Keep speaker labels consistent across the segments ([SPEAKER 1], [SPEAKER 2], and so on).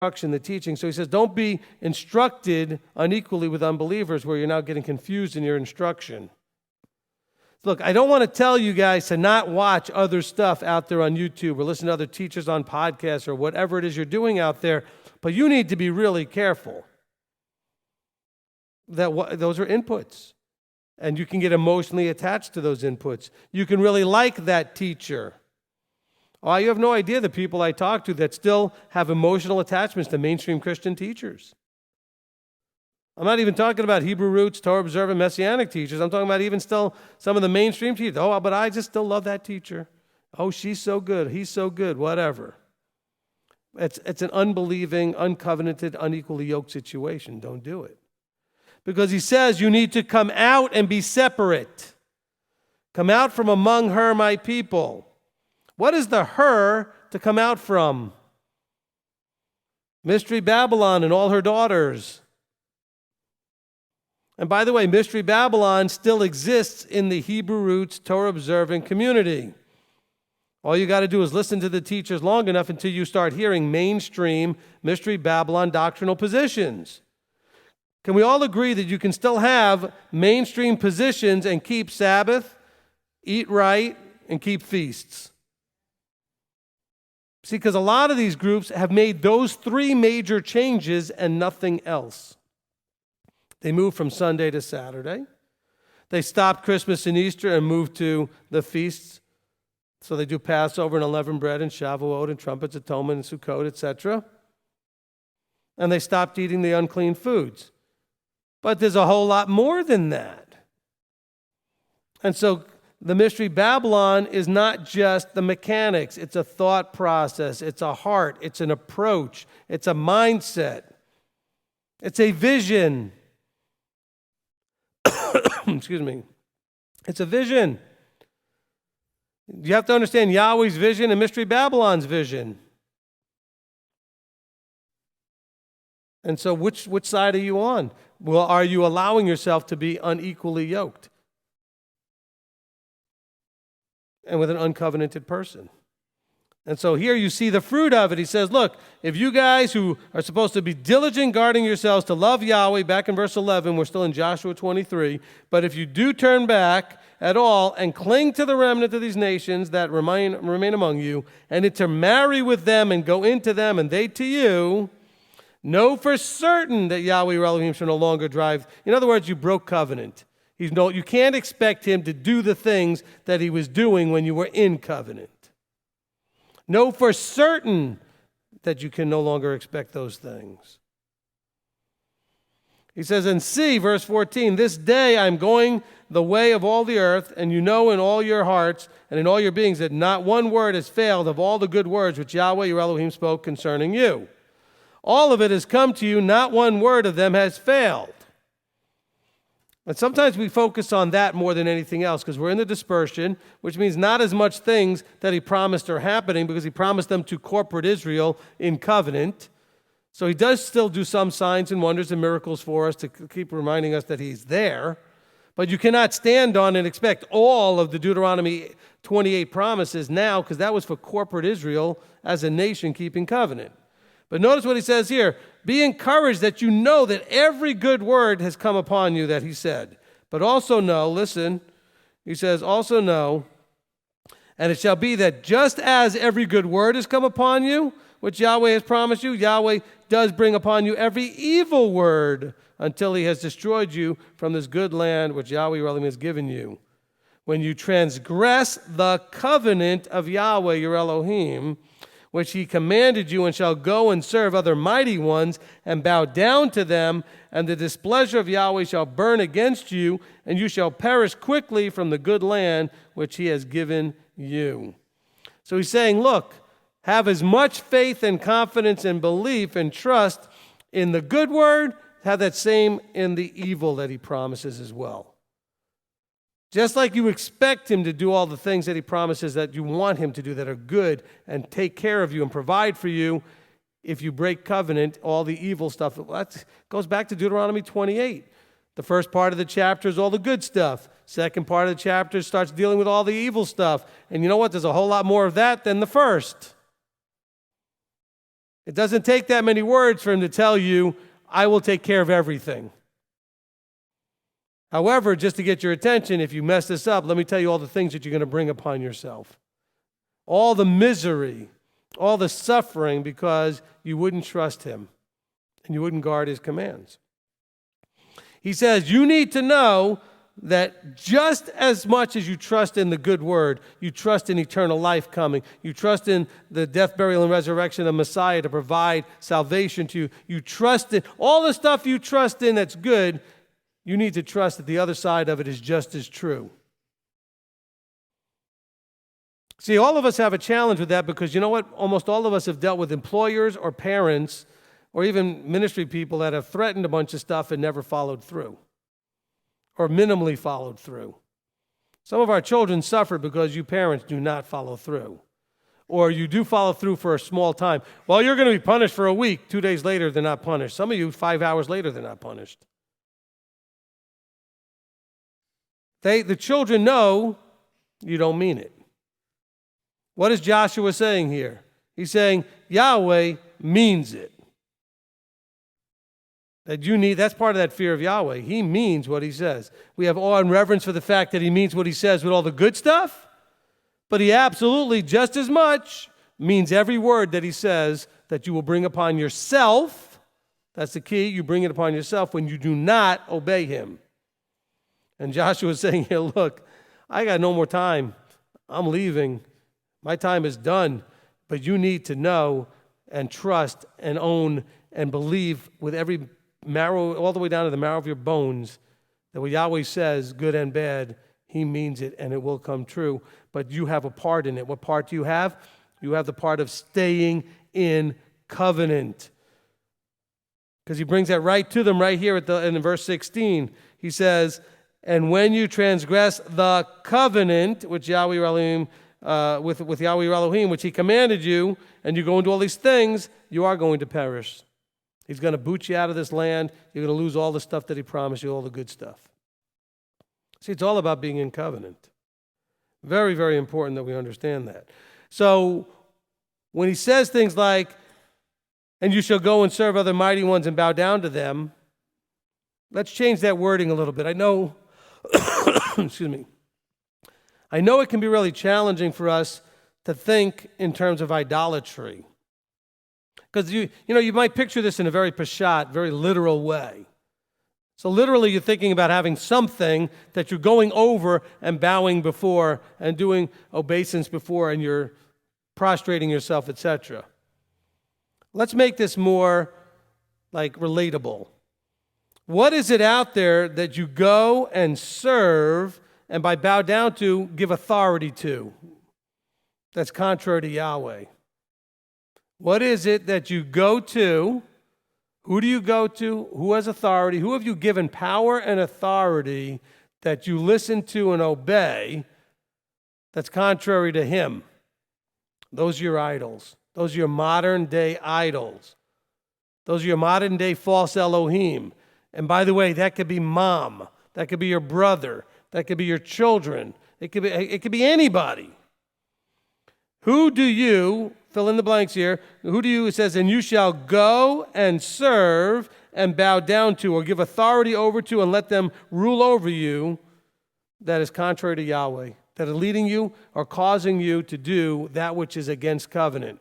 [SPEAKER 1] the teaching. So he says, don't be instructed unequally with unbelievers where you're now getting confused in your instruction. Look, I don't want to tell you guys to not watch other stuff out there on YouTube or listen to other teachers on podcasts or whatever it is you're doing out there, but you need to be really careful that those are inputs, and you can get emotionally attached to those inputs. You can really like that teacher. Oh, you have no idea the people I talk to that still have emotional attachments to mainstream Christian teachers. I'm not even talking about Hebrew roots, Torah observant Messianic teachers. I'm talking about even still some of the mainstream teachers. Oh, but I just still love that teacher. Oh, she's so good. He's so good. Whatever. It's an unbelieving, uncovenanted, unequally yoked situation. Don't do it. Because he says you need to come out and be separate. Come out from among her, my people. What is the her to come out from? Mystery Babylon and all her daughters. And by the way, Mystery Babylon still exists in the Hebrew roots Torah observant community. All you got to do is listen to the teachers long enough until you start hearing mainstream Mystery Babylon doctrinal positions. Can we all agree that you can still have mainstream positions and keep Sabbath, eat right, and keep feasts? See, because a lot of these groups have made those three major changes and nothing else. They moved from Sunday to Saturday. They stopped Christmas and Easter and moved to the feasts. So they do Passover and unleavened bread and Shavuot and trumpets, atonement and Sukkot, etc. And they stopped eating the unclean foods. But there's a whole lot more than that. And so the Mystery Babylon is not just the mechanics. It's a thought process. It's a heart. It's an approach. It's a mindset. It's a vision. Excuse me. It's a vision. You have to understand Yahweh's vision and Mystery Babylon's vision. And so which side are you on? Well, are you allowing yourself to be unequally yoked and with an uncovenanted person? And so here you see the fruit of it. He says, look, if you guys who are supposed to be diligent guarding yourselves to love Yahweh, back in verse 11, we're still in Joshua 23, but if you do turn back at all and cling to the remnant of these nations that remain among you, and intermarry with them and go into them and they to you, know for certain that Yahweh your Elohim shall no longer drive. In other words, you broke covenant. You can't expect him to do the things that he was doing when you were in covenant. Know for certain that you can no longer expect those things. He says, and see, verse 14, this day I'm going the way of all the earth, and you know in all your hearts and in all your beings that not one word has failed of all the good words which Yahweh your Elohim spoke concerning you. All of it has come to you, not one word of them has failed. And sometimes we focus on that more than anything else because we're in the dispersion, which means not as much things that he promised are happening because he promised them to corporate Israel in covenant. So he does still do some signs and wonders and miracles for us to keep reminding us that he's there. But you cannot stand on and expect all of the Deuteronomy 28 promises now because that was for corporate Israel as a nation keeping covenant. But notice what he says here. Be encouraged that you know that every good word has come upon you that he said. But also know, listen, he says, also know, and it shall be that just as every good word has come upon you, which Yahweh has promised you, Yahweh does bring upon you every evil word until he has destroyed you from this good land which Yahweh your Elohim has given you. When you transgress the covenant of Yahweh your Elohim, which he commanded you, and shall go and serve other mighty ones, and bow down to them, and the displeasure of Yahweh shall burn against you, and you shall perish quickly from the good land which he has given you. So he's saying, look, have as much faith and confidence and belief and trust in the good word, have that same in the evil that he promises as well. Just like you expect him to do all the things that he promises that you want him to do that are good and take care of you and provide for you, if you break covenant, all the evil stuff, that goes back to Deuteronomy 28. The first part of the chapter is all the good stuff. Second part of the chapter starts dealing with all the evil stuff. And you know what? There's a whole lot more of that than the first. It doesn't take that many words for him to tell you, I will take care of everything. However, just to get your attention, if you mess this up, let me tell you all the things that you're going to bring upon yourself. All the misery, all the suffering because you wouldn't trust him and you wouldn't guard his commands. He says, you need to know that just as much as you trust in the good word, you trust in eternal life coming, you trust in the death, burial, and resurrection of Messiah to provide salvation to you, you trust in all the stuff you trust in that's good, you need to trust that the other side of it is just as true. See, all of us have a challenge with that because you know what? Almost all of us have dealt with employers or parents or even ministry people that have threatened a bunch of stuff and never followed through or minimally followed through. Some of our children suffer because you parents do not follow through. Or you do follow through for a small time. Well, you're going to be punished for a week. 2 days later, they're not punished. Some of you, 5 hours later, they're not punished. The children know you don't mean it. What is Joshua saying here? He's saying Yahweh means it. That's part of that fear of Yahweh. He means what he says. We have awe and reverence for the fact that he means what he says with all the good stuff, but he absolutely just as much means every word that he says that you will bring upon yourself. That's the key. You bring it upon yourself when you do not obey him. And Joshua is saying here, look, I got no more time. I'm leaving. My time is done. But you need to know and trust and own and believe with every marrow, all the way down to the marrow of your bones, that what Yahweh says, good and bad, he means it and it will come true. But you have a part in it. What part do you have? You have the part of staying in covenant. Because he brings that right to them right here in verse 16. He says, and when you transgress the covenant, which Yahweh Elohim, with Yahweh Elohim, which he commanded you, and you go into all these things, you are going to perish. He's going to boot you out of this land. You're going to lose all the stuff that he promised you, all the good stuff. See, it's all about being in covenant. Very, very important that we understand that. So when he says things like, and you shall go and serve other mighty ones and bow down to them, let's change that wording a little bit. I know, excuse me. I know it can be really challenging for us to think in terms of idolatry. Because you might picture this in a very pashat, very literal way. So literally you're thinking about having something that you're going over and bowing before and doing obeisance before and you're prostrating yourself, etc. Let's make this more like relatable. What is it out there that you go and serve and by bow down to, give authority to? That's contrary to Yahweh. What is it that you go to? Who do you go to? Who has authority? Who have you given power and authority that you listen to and obey that's contrary to him? Those are your idols. Those are your modern day idols. Those are your modern day false Elohim. And by the way, that could be mom. That could be your brother. That could be your children. It could be anybody. Who do you, fill in the blanks here, it says, and you shall go and serve and bow down to or give authority over to and let them rule over you, that is contrary to Yahweh, that are leading you or causing you to do that which is against covenant.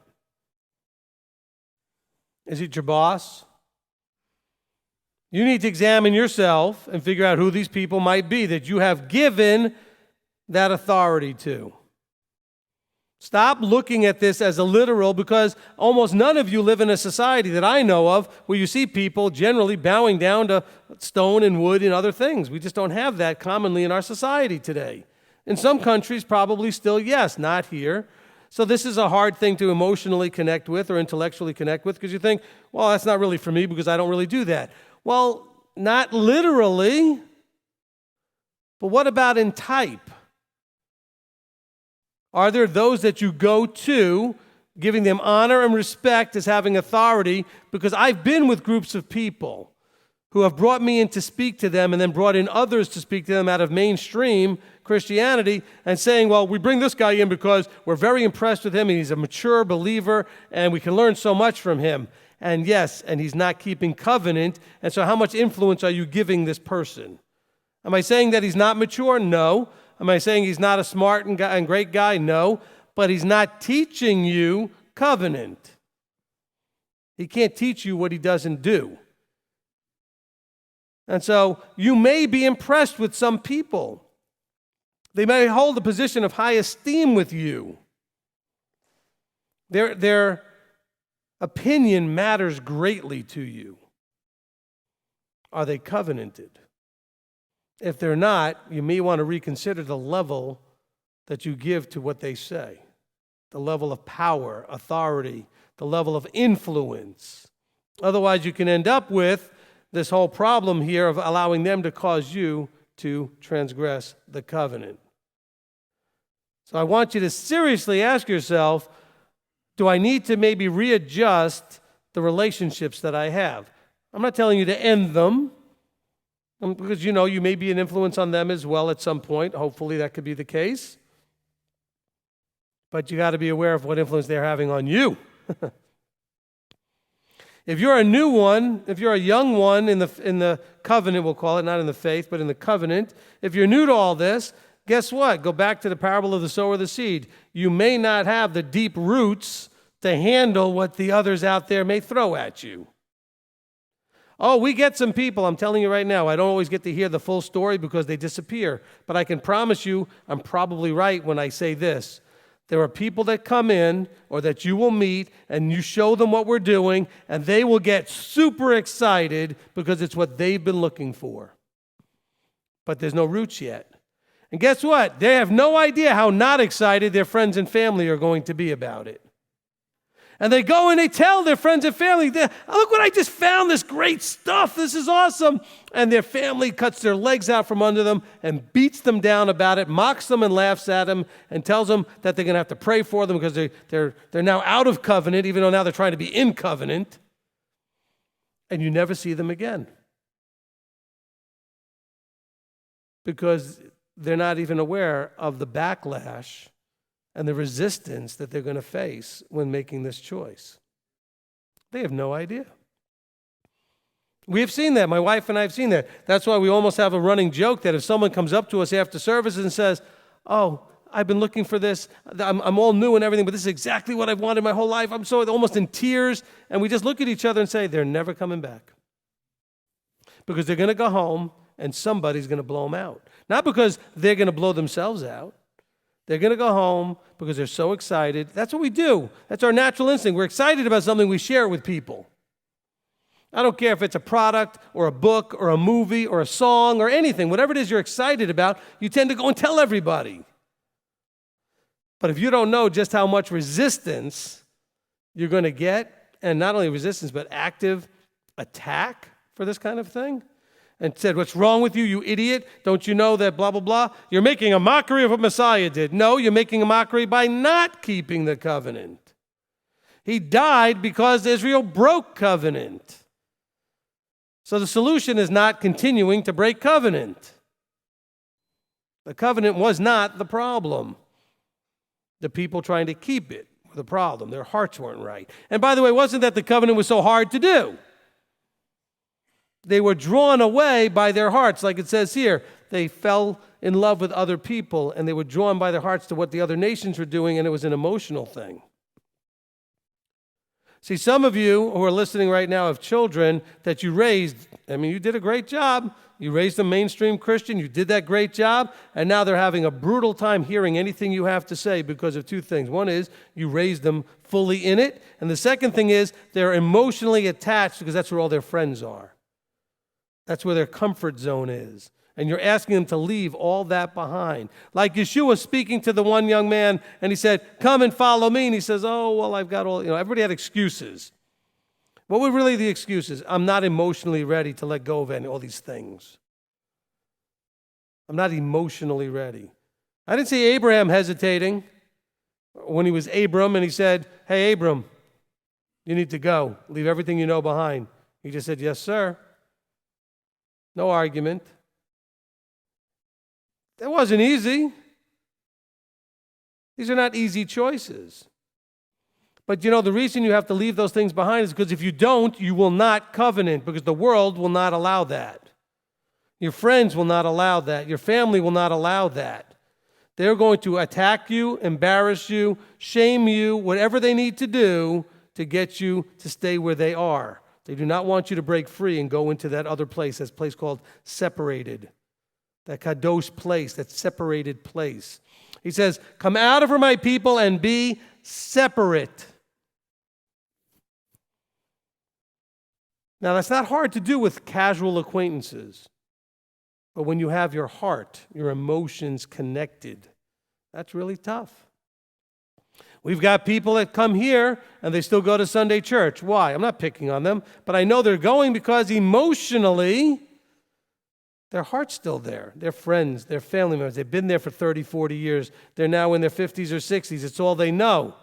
[SPEAKER 1] Is it your boss? You need to examine yourself and figure out who these people might be that you have given that authority to. Stop looking at this as a literal, because almost none of you live in a society that I know of where you see people generally bowing down to stone and wood and other things. We just don't have that commonly in our society today. In some countries, probably still, yes, not here. So this is a hard thing to emotionally connect with or intellectually connect with, because you think, well, that's not really for me because I don't really do that. Well, not literally, but what about in type? Are there those that you go to, giving them honor and respect as having authority? Because I've been with groups of people who have brought me in to speak to them and then brought in others to speak to them out of mainstream Christianity and saying, well, we bring this guy in because we're very impressed with him and he's a mature believer and we can learn so much from him. And yes, and he's not keeping covenant. And so how much influence are you giving this person? Am I saying that he's not mature? No. Am I saying he's not a smart and great guy? No. But he's not teaching you covenant. He can't teach you what he doesn't do. And so you may be impressed with some people. They may hold a position of high esteem with you. Their opinion matters greatly to you. Are they covenanted? If they're not, you may want to reconsider the level that you give to what they say, the level of power, authority, the level of influence. Otherwise, you can end up with this whole problem here of allowing them to cause you to transgress the covenant. So I want you to seriously ask yourself, do I need to maybe readjust the relationships that I have? I'm not telling you to end them, because you may be an influence on them as well at some point. Hopefully that could be the case. But you got to be aware of what influence they're having on you. If you're a new one, if you're a young one in the covenant, we'll call it, not in the faith, but in the covenant, if you're new to all this, guess what? Go back to the parable of the sower of the seed. You may not have the deep roots to handle what the others out there may throw at you. Oh, we get some people, I'm telling you right now, I don't always get to hear the full story because they disappear. But I can promise you, I'm probably right when I say this. There are people that come in or that you will meet and you show them what we're doing and they will get super excited because it's what they've been looking for. But there's no roots yet. And guess what? They have no idea how not excited their friends and family are going to be about it. And they go and they tell their friends and family, look what I just found, this great stuff, this is awesome. And their family cuts their legs out from under them and beats them down about it, mocks them and laughs at them, and tells them that they're going to have to pray for them because they're now out of covenant, even though now they're trying to be in covenant. And you never see them again. Because they're not even aware of the backlash and the resistance that they're going to face when making this choice. They have no idea. We have seen that. My wife and I have seen that. That's why we almost have a running joke that if someone comes up to us after services and says, oh, I've been looking for this. I'm all new and everything, but this is exactly what I've wanted my whole life. I'm so almost in tears. And we just look at each other and say, they're never coming back. Because they're going to go home and somebody's going to blow them out. Not because they're going to blow themselves out. They're going to go home because they're so excited. That's what we do. That's our natural instinct. We're excited about something, we share it with people. I don't care if it's a product or a book or a movie or a song or anything. Whatever it is you're excited about, you tend to go and tell everybody. But if you don't know just how much resistance you're going to get, and not only resistance, but active attack for this kind of thing, and said, what's wrong with you, you idiot? Don't you know that blah, blah, blah? You're making a mockery of what Messiah did. No, you're making a mockery by not keeping the covenant. He died because Israel broke covenant. So the solution is not continuing to break covenant. The covenant was not the problem. The people trying to keep it were the problem. Their hearts weren't right. And by the way, it wasn't that the covenant was so hard to do. They were drawn away by their hearts, like it says here. They fell in love with other people, and they were drawn by their hearts to what the other nations were doing, and it was an emotional thing. See, some of you who are listening right now have children that you raised. I mean, you did a great job. You raised them mainstream Christian. You did that great job, and now they're having a brutal time hearing anything you have to say because of two things. One is you raised them fully in it, and the second thing is they're emotionally attached because that's where all their friends are. That's where their comfort zone is. And you're asking them to leave all that behind. Like Yeshua speaking to the one young man, and he said, come and follow me. And he says, oh, well, I've got all, everybody had excuses. What were really the excuses? I'm not emotionally ready to let go of all these things. I'm not emotionally ready. I didn't see Abraham hesitating when he was Abram, and he said, hey, Abram, you need to go. Leave everything you know behind. He just said, yes, sir. No argument. That wasn't easy. These are not easy choices. But the reason you have to leave those things behind is because if you don't, you will not covenant, because the world will not allow that. Your friends will not allow that. Your family will not allow that. They're going to attack you, embarrass you, shame you, whatever they need to do to get you to stay where they are. They do not want you to break free and go into that other place, that place called separated, that kadosh place, that separated place. He says, come out of her, my people, and be separate. Now, that's not hard to do with casual acquaintances. But when you have your heart, your emotions connected, that's really tough. We've got people that come here and they still go to Sunday church. Why? I'm not picking on them, but I know they're going because emotionally, their heart's still there. They're friends, they're family members. They've been there for 30, 40 years. They're now in their 50s or 60s. It's all they know.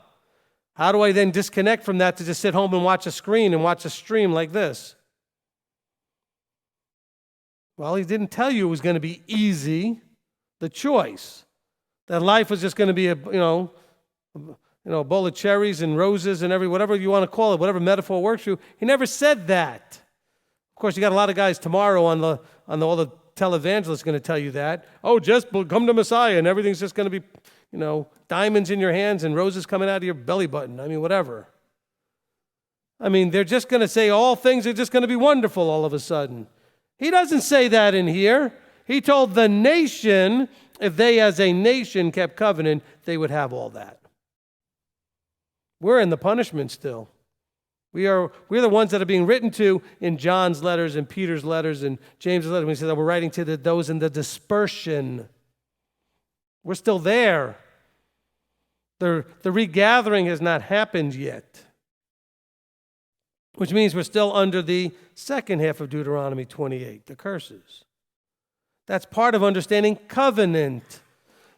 [SPEAKER 1] How do I then disconnect from that to just sit home and watch a screen and watch a stream like this? Well, he didn't tell you it was going to be easy, the choice. That life was just going to be a bowl of cherries and roses and whatever you want to call it, whatever metaphor works for you. He never said that. Of course, you got a lot of guys tomorrow on all the televangelists going to tell you that. Oh, just come to Messiah and everything's just going to be, diamonds in your hands and roses coming out of your belly button. Whatever. They're just going to say all things are just going to be wonderful all of a sudden. He doesn't say that in here. He told the nation, if they as a nation kept covenant, they would have all that. We're in the punishment still. We're the ones that are being written to in John's letters and Peter's letters and James's letters. We say that we're writing to those in the dispersion. We're still there. The regathering has not happened yet, which means we're still under the second half of Deuteronomy 28, the curses. That's part of understanding covenant.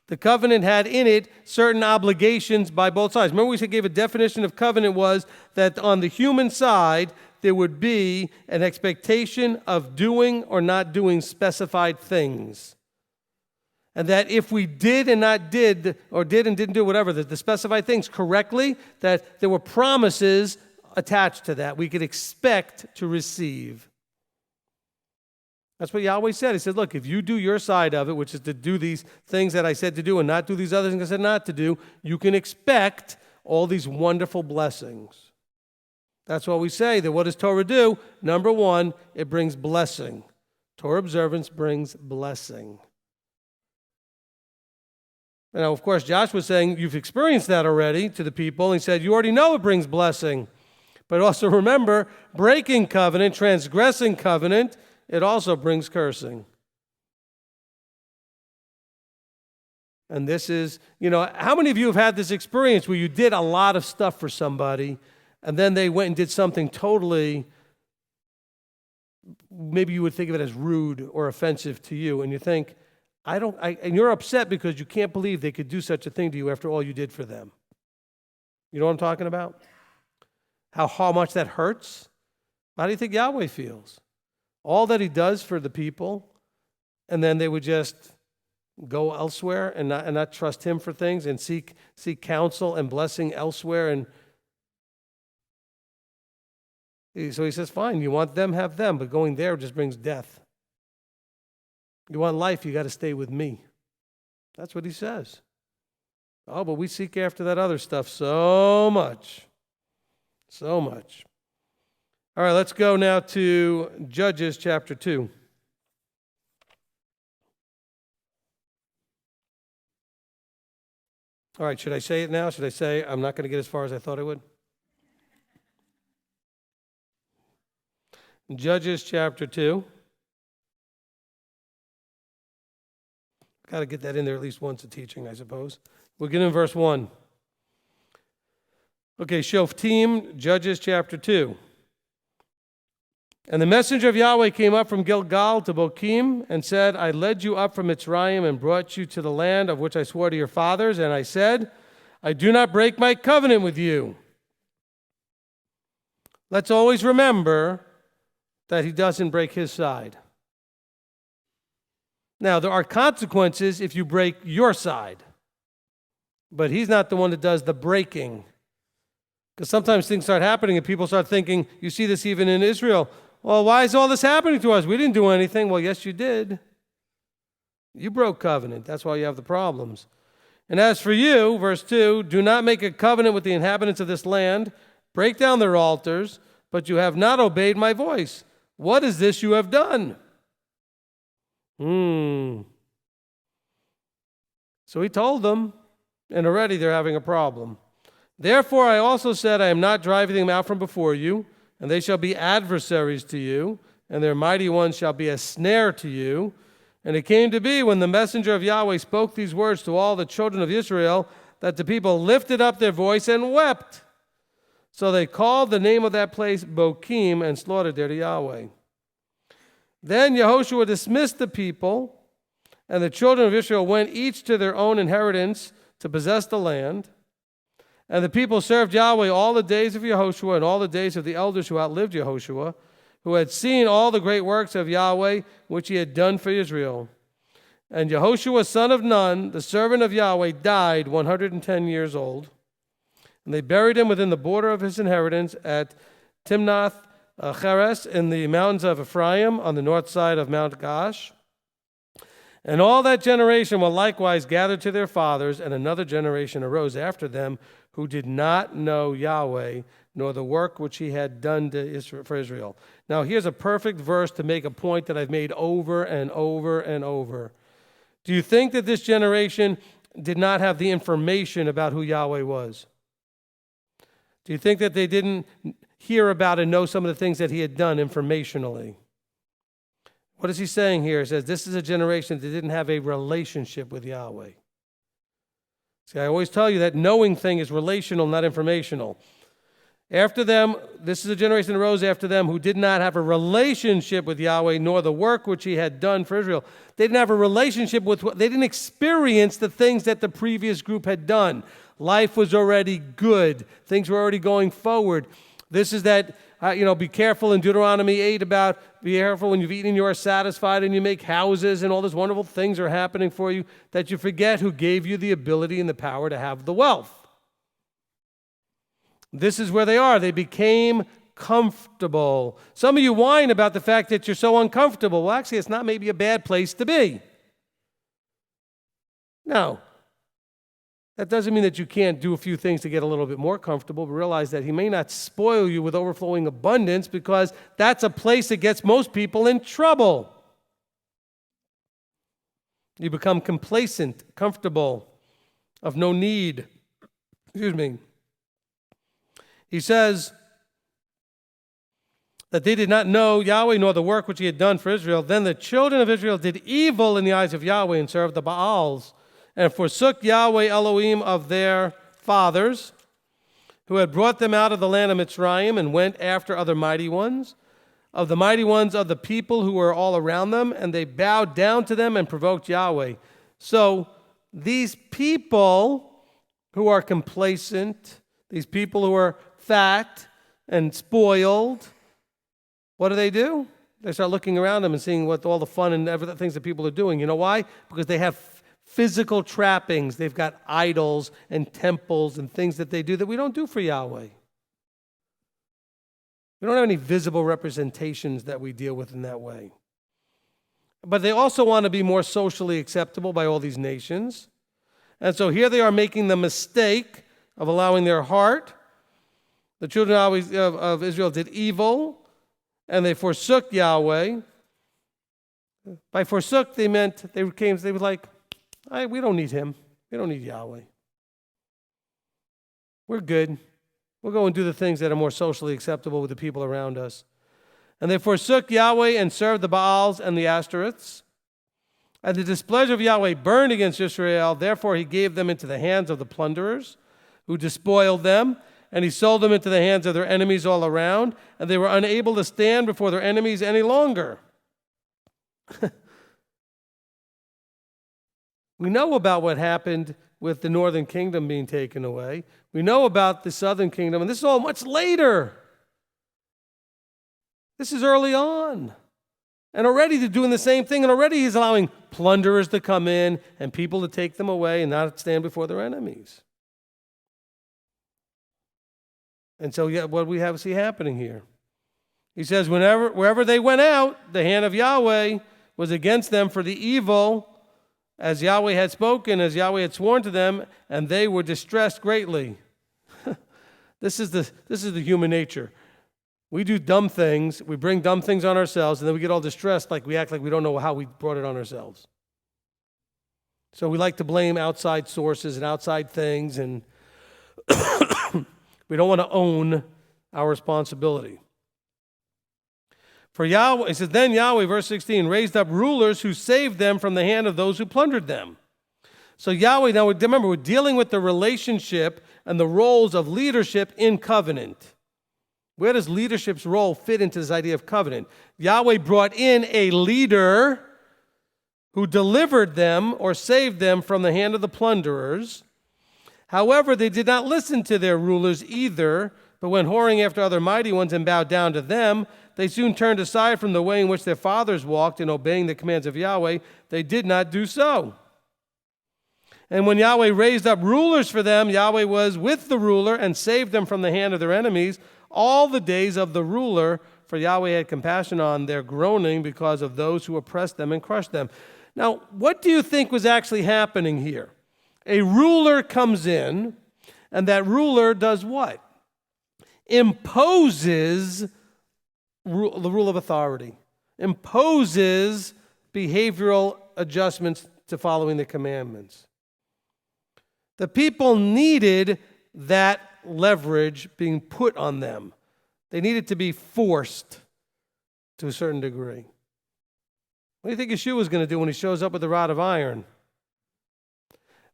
[SPEAKER 1] The covenant had in it certain obligations by both sides. Remember we gave a definition of covenant was that on the human side, there would be an expectation of doing or not doing specified things. And that if we did and not did, or did and didn't do whatever, the specified things correctly, that there were promises attached to that we could expect to receive. That's what Yahweh said. He said, look, if you do your side of it, which is to do these things that I said to do and not do these other things I said not to do, you can expect all these wonderful blessings. That's why we say that what does Torah do? Number one, it brings blessing. Torah observance brings blessing. Now, of course, Josh was saying, you've experienced that already to the people. He said, you already know it brings blessing. But also remember, breaking covenant, transgressing covenant, it also brings cursing. And this is, how many of you have had this experience where you did a lot of stuff for somebody and then they went and did something totally, maybe you would think of it as rude or offensive to you, and you think, and you're upset because you can't believe they could do such a thing to you after all you did for them. You know what I'm talking about? How much that hurts? How do you think Yahweh feels? All that he does for the people, and then they would just go elsewhere and not trust him for things and seek counsel and blessing elsewhere. And so he says, fine, you want them, have them, but going there just brings death. You want life, you got to stay with me. That's what he says. Oh, but we seek after that other stuff so much. So much. All right, let's go now to Judges chapter 2. All right, should I say it now? Should I say I'm not going to get as far as I thought I would? Judges chapter 2. Got to get that in there at least once a teaching, I suppose. We'll get in verse 1. Okay, Shoftim, Judges chapter 2. And the messenger of Yahweh came up from Gilgal to Bochim and said, I led you up from Mitzrayim and brought you to the land of which I swore to your fathers. And I said, I do not break my covenant with you. Let's always remember that he doesn't break his side. Now, there are consequences if you break your side. But he's not the one that does the breaking. Because sometimes things start happening and people start thinking, you see this even in Israel, well, why is all this happening to us? We didn't do anything. Well, yes, you did. You broke covenant. That's why you have the problems. And as for you, verse 2, do not make a covenant with the inhabitants of this land, break down their altars, but you have not obeyed my voice. What is this you have done? So he told them, and already they're having a problem. Therefore I also said, I am not driving them out from before you, and they shall be adversaries to you, and their mighty ones shall be a snare to you. And it came to be, when the messenger of Yahweh spoke these words to all the children of Israel, that the people lifted up their voice and wept. So they called the name of that place Bokim, and slaughtered there to Yahweh. Then Yehoshua dismissed the people, and the children of Israel went each to their own inheritance to possess the land. And the people served Yahweh all the days of Yehoshua and all the days of the elders who outlived Yehoshua, who had seen all the great works of Yahweh which he had done for Israel. And Yehoshua, son of Nun, the servant of Yahweh, died 110 years old. And they buried him within the border of his inheritance at Timnath Cheres in the mountains of Ephraim on the north side of Mount Gash. And all that generation were likewise gathered to their fathers, and another generation arose after them who did not know Yahweh, nor the work which he had done for Israel. Now here's a perfect verse to make a point that I've made over and over and over. Do you think that this generation did not have the information about who Yahweh was? Do you think that they didn't hear about and know some of the things that he had done informationally? What is he saying here? He says, this is a generation that didn't have a relationship with Yahweh. See, I always tell you that knowing thing is relational, not informational. After them, this is a generation that arose after them who did not have a relationship with Yahweh, nor the work which he had done for Israel. They didn't have a relationship with, they didn't experience the things that the previous group had done. Life was already good. Things were already going forward. This is that, be careful in Deuteronomy 8 about be careful when you've eaten and you are satisfied and you make houses and all these wonderful things are happening for you, that you forget who gave you the ability and the power to have the wealth. This is where they are. They became comfortable. Some of you whine about the fact that you're so uncomfortable. Well, actually, it's not maybe a bad place to be. No. That doesn't mean that you can't do a few things to get a little bit more comfortable, but realize that he may not spoil you with overflowing abundance, because that's a place that gets most people in trouble. You become complacent, comfortable, of no need. He says that they did not know Yahweh nor the work which he had done for Israel. Then the children of Israel did evil in the eyes of Yahweh and served the Baals, and forsook Yahweh Elohim of their fathers, who had brought them out of the land of Mitzrayim, and went after other mighty ones, of the mighty ones of the people who were all around them, and they bowed down to them and provoked Yahweh. So these people who are complacent, these people who are fat and spoiled, what do? They start looking around them and seeing what all the fun and everything things that people are doing. You know why? Because they have physical trappings. They've got idols and temples and things that they do that we don't do for Yahweh. We don't have any visible representations that we deal with in that way. But they also want to be more socially acceptable by all these nations. And so here they are making the mistake of allowing their heart. The children of Israel did evil, and they forsook Yahweh. By forsook, they meant they were like, we don't need him. We don't need Yahweh. We're good. We'll go and do the things that are more socially acceptable with the people around us. And they forsook Yahweh and served the Baals and the Ashtoreths. And the displeasure of Yahweh burned against Israel. Therefore he gave them into the hands of the plunderers, who despoiled them. And he sold them into the hands of their enemies all around. And they were unable to stand before their enemies any longer. We know about what happened with the northern kingdom being taken away. We know about the southern kingdom, and this is all much later. This is early on. And already they're doing the same thing, and already he's allowing plunderers to come in and people to take them away and not stand before their enemies. And so what do we see happening here? He says, wherever they went out, the hand of Yahweh was against them for the evil, as Yahweh had spoken, as Yahweh had sworn to them, and they were distressed greatly. This is the human nature. We do dumb things, we bring dumb things on ourselves, and then we get all distressed, like we act like we don't know how we brought it on ourselves. So we like to blame outside sources and outside things, and we don't want to own our responsibility. For Yahweh, it says, then Yahweh, verse 16, raised up rulers who saved them from the hand of those who plundered them. So Yahweh, now remember, we're dealing with the relationship and the roles of leadership in covenant. Where does leadership's role fit into this idea of covenant? Yahweh brought in a leader who delivered them or saved them from the hand of the plunderers. However, they did not listen to their rulers either, but went whoring after other mighty ones and bowed down to them. They soon turned aside from the way in which their fathers walked in obeying the commands of Yahweh. They did not do so. And when Yahweh raised up rulers for them, Yahweh was with the ruler and saved them from the hand of their enemies all the days of the ruler, for Yahweh had compassion on their groaning because of those who oppressed them and crushed them. Now, what do you think was actually happening here? A ruler comes in, and that ruler does what? Imposes the rule of authority, imposes behavioral adjustments to following the commandments. The people needed that leverage being put on them. They needed to be forced to a certain degree. What do you think Yeshua is going to do when he shows up with the rod of iron?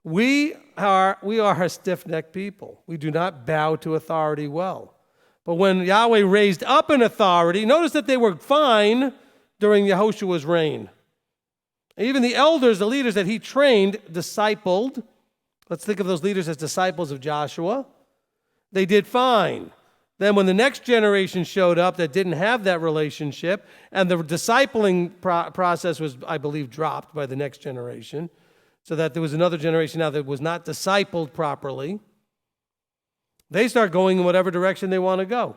[SPEAKER 1] We are a stiff-necked people. We do not bow to authority well. But when Yahweh raised up an authority, notice that they were fine during Yehoshua's reign. Even the elders, the leaders that he trained, discipled. Let's think of those leaders as disciples of Joshua. They did fine. Then when the next generation showed up that didn't have that relationship, and the discipling process was, I believe, dropped by the next generation, so that there was another generation now that was not discipled properly, they start going in whatever direction they want to go.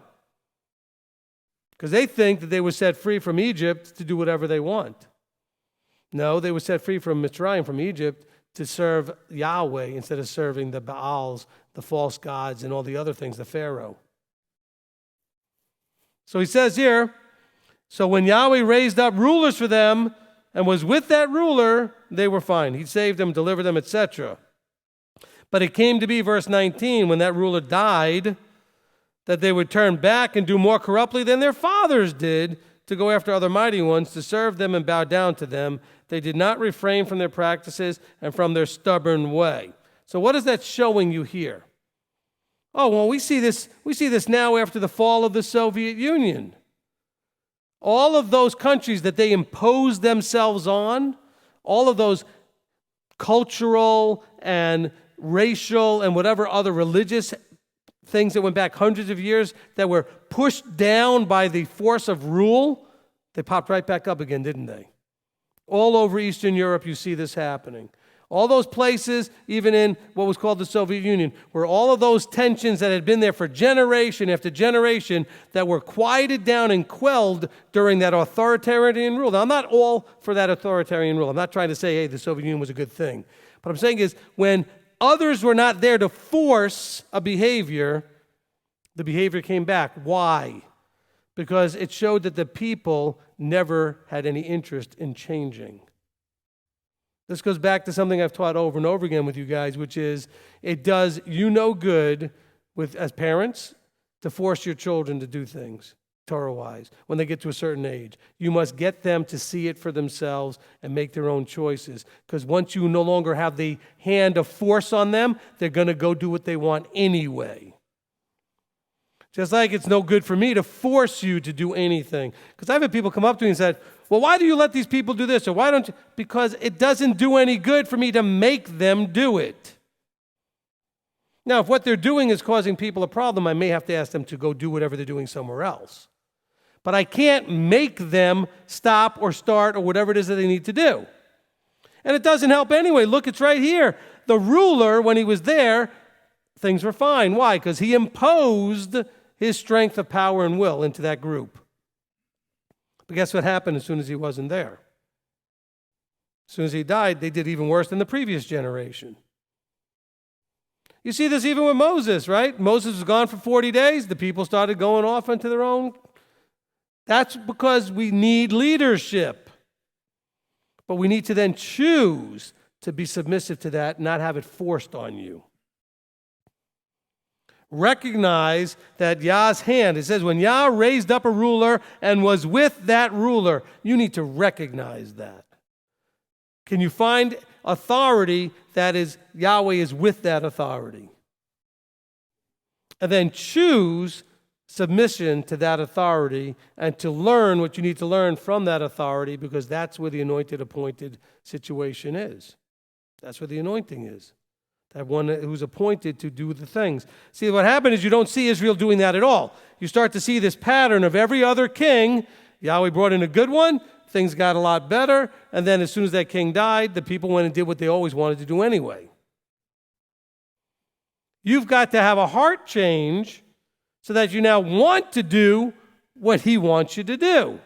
[SPEAKER 1] Because they think that they were set free from Egypt to do whatever they want. No, they were set free from Mitzrayim, from Egypt, to serve Yahweh instead of serving the Baals, the false gods, and all the other things, the Pharaoh. So he says here, so when Yahweh raised up rulers for them and was with that ruler, they were fine. He saved them, delivered them, etc. But it came to be, verse 19, when that ruler died, that they would turn back and do more corruptly than their fathers did, to go after other mighty ones, to serve them and bow down to them. They did not refrain from their practices and from their stubborn way. So what is that showing you here? Oh, well, we see this now after the fall of the Soviet Union. All of those countries that they imposed themselves on, all of those cultural and racial and whatever other religious things that went back hundreds of years that were pushed down by the force of rule, they popped right back up again, didn't they? All over Eastern Europe, you see this happening. All those places, even in what was called the Soviet Union, where all of those tensions that had been there for generation after generation that were quieted down and quelled during that authoritarian rule. Now, I'm not all for that authoritarian rule. I'm not trying to say, hey, the Soviet Union was a good thing. What I'm saying is, when others were not there to force a behavior, the behavior came back. Why? Because it showed that the people never had any interest in changing. This goes back to something I've taught over and over again with you guys, which is it does you no good as parents to force your children to do things, Torah-wise, when they get to a certain age. You must get them to see it for themselves and make their own choices. Because once you no longer have the hand of force on them, they're going to go do what they want anyway. Just like it's no good for me to force you to do anything. Because I've had people come up to me and said, well, why do you let these people do this? Or why don't you? Because it doesn't do any good for me to make them do it. Now, if what they're doing is causing people a problem, I may have to ask them to go do whatever they're doing somewhere else. But I can't make them stop or start or whatever it is that they need to do. And it doesn't help anyway. Look, it's right here. The ruler, when he was there, things were fine. Why? Because he imposed his strength of power and will into that group. But guess what happened as soon as he wasn't there? As soon as he died, they did even worse than the previous generation. You see this even with Moses, right? Moses was gone for 40 days. The people started going off into their own. That's because we need leadership. But we need to then choose to be submissive to that, not have it forced on you. Recognize that Yah's hand, it says, when Yah raised up a ruler and was with that ruler, you need to recognize that. Can you find authority that is, Yahweh is with that authority? And then choose submission to that authority and to learn what you need to learn from that authority, because that's where the anointed, appointed situation is. That's where the anointing is. That one who's appointed to do the things. See, what happened is you don't see Israel doing that at all. You start to see this pattern of every other king. Yahweh brought in a good one. Things got a lot better. And then as soon as that king died, the people went and did what they always wanted to do anyway. You've got to have a heart change so that you now want to do what he wants you to do.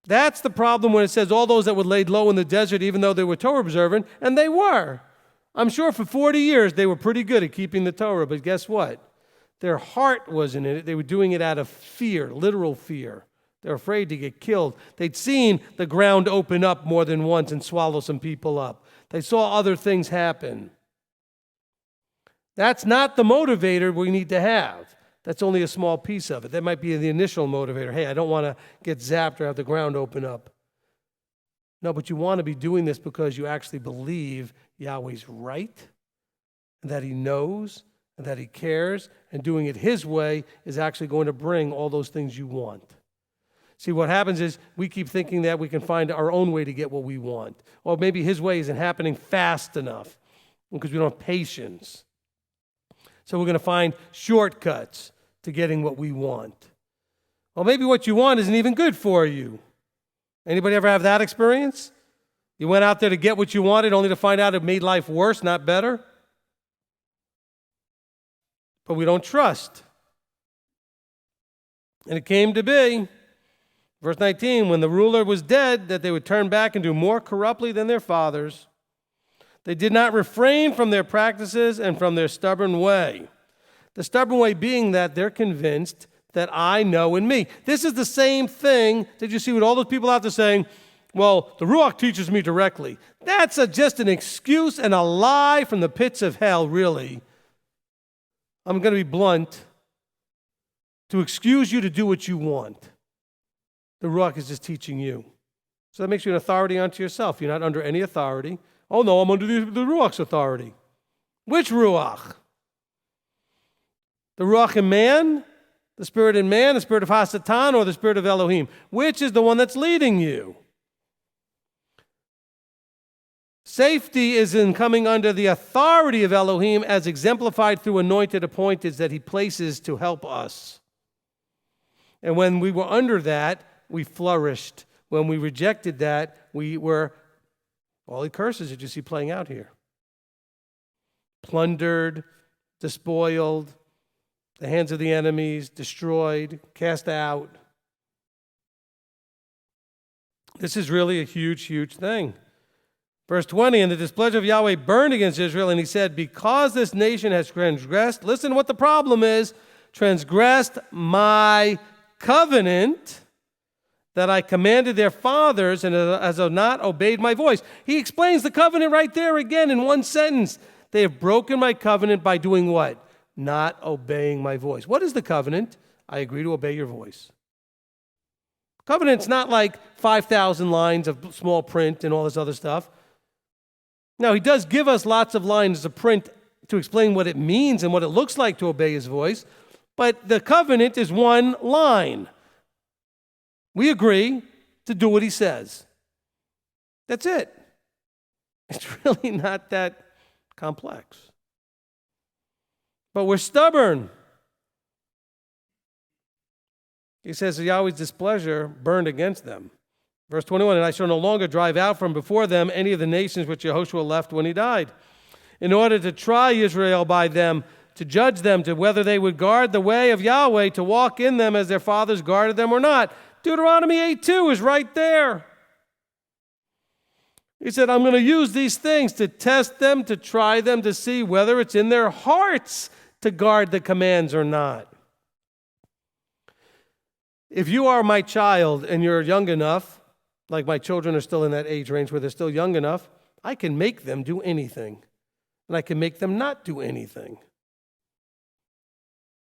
[SPEAKER 1] That's the problem when it says all those that were laid low in the desert, even though they were Torah observant, and they were. I'm sure for 40 years they were pretty good at keeping the Torah, but guess what? Their heart wasn't in it. They were doing it out of fear, literal fear. They're afraid to get killed. They'd seen the ground open up more than once and swallow some people up. They saw other things happen. That's not the motivator we need to have. That's only a small piece of it. That might be the initial motivator. Hey, I don't want to get zapped or have the ground open up. No, but you want to be doing this because you actually believe Yahweh's right, and that he knows, and that he cares, and doing it his way is actually going to bring all those things you want. See, what happens is we keep thinking that we can find our own way to get what we want. Or maybe his way isn't happening fast enough because we don't have patience. So we're going to find shortcuts to getting what we want. Well, maybe what you want isn't even good for you. Anybody ever have that experience? You went out there to get what you wanted only to find out it made life worse, not better? But we don't trust. And it came to be, verse 19, when the ruler was dead, that they would turn back and do more corruptly than their fathers. They did not refrain from their practices and from their stubborn way. The stubborn way being that they're convinced that I know in me. This is the same thing that you see with all those people out there saying, well, the Ruach teaches me directly. That's just an excuse and a lie from the pits of hell, really. I'm going to be blunt. To excuse you to do what you want. The Ruach is just teaching you. So that makes you an authority unto yourself. You're not under any authority. Oh, no, I'm under the Ruach's authority. Which Ruach? The Ruach in man, the spirit in man, the spirit of Hasatan, or the spirit of Elohim? Which is the one that's leading you? Safety is in coming under the authority of Elohim as exemplified through anointed appointeds that he places to help us. And when we were under that, we flourished. When we rejected that, we were all the curses that you see playing out here. Plundered, despoiled, the hands of the enemies, destroyed, cast out. This is really a huge, huge thing. Verse 20, and the displeasure of Yahweh burned against Israel, and he said, because this nation has transgressed, listen what the problem is, transgressed my covenant that I commanded their fathers, and as have not obeyed my voice. He explains the covenant right there again in one sentence. They have broken my covenant by doing what? Not obeying my voice. What is the covenant? I agree to obey your voice. Covenant's not like 5,000 lines of small print and all this other stuff. Now, he does give us lots of lines of print to explain what it means and what it looks like to obey his voice, but the covenant is one line. We agree to do what he says. That's it. It's really not that complex. But we're stubborn. He says Yahweh's displeasure burned against them. Verse 21, and I shall no longer drive out from before them any of the nations which Yehoshua left when he died, in order to try Israel by them, to judge them, to whether they would guard the way of Yahweh, to walk in them as their fathers guarded them or not. Deuteronomy 8:2 is right there. He said, I'm going to use these things to test them, to try them, to see whether it's in their hearts to guard the commands or not. If you are my child and you're young enough, like my children are still in that age range where they're still young enough, I can make them do anything. And I can make them not do anything.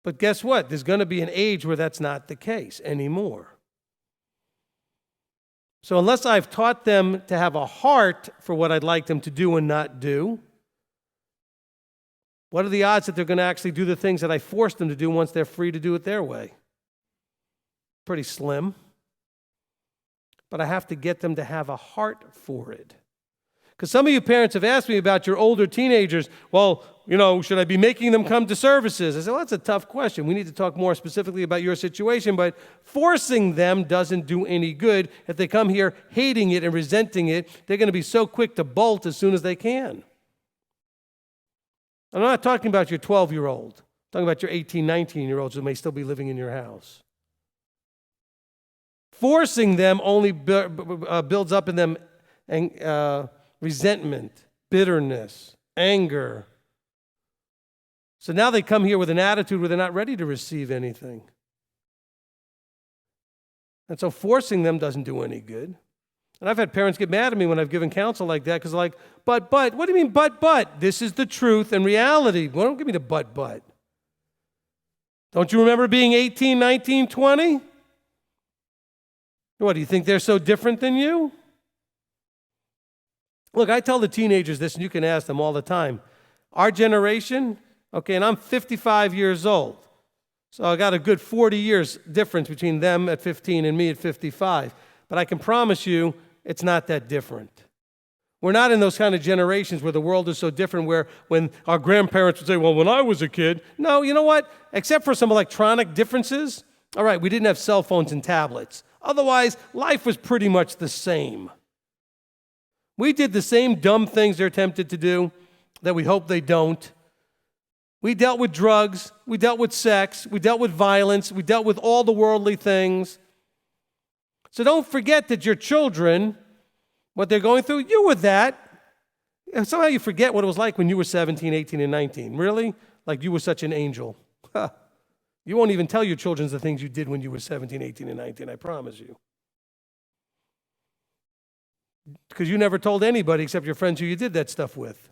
[SPEAKER 1] But guess what? There's going to be an age where that's not the case anymore. So unless I've taught them to have a heart for what I'd like them to do and not do, what are the odds that they're going to actually do the things that I forced them to do once they're free to do it their way? Pretty slim. But I have to get them to have a heart for it. Because some of you parents have asked me about your older teenagers. Well, should I be making them come to services? I said, well, that's a tough question. We need to talk more specifically about your situation, but forcing them doesn't do any good. If they come here hating it and resenting it, they're going to be so quick to bolt as soon as they can. I'm not talking about your 12-year-old. I'm talking about your 18, 19-year-olds who may still be living in your house. Forcing them only builds up in them resentment, bitterness, anger. So now they come here with an attitude where they're not ready to receive anything. And so forcing them doesn't do any good. And I've had parents get mad at me when I've given counsel like that because they're like, but, what do you mean but? This is the truth and reality. Well, don't give me the but. Don't you remember being 18, 19, 20? What, do you think they're so different than you? Look, I tell the teenagers this, and you can ask them all the time. Our generation, okay, and I'm 55 years old. So I got a good 40 years difference between them at 15 and me at 55. But I can promise you, it's not that different. We're not in those kind of generations where the world is so different, where when our grandparents would say, well, when I was a kid. No, you know what? Except for some electronic differences, all right, we didn't have cell phones and tablets. Otherwise, life was pretty much the same. We did the same dumb things they're tempted to do that we hope they don't. We dealt with drugs. We dealt with sex. We dealt with violence. We dealt with all the worldly things. So don't forget that your children, what they're going through, you were that. Somehow you forget what it was like when you were 17, 18, and 19. Really? Like you were such an angel. You won't even tell your children the things you did when you were 17, 18, and 19, I promise you. Because you never told anybody except your friends who you did that stuff with.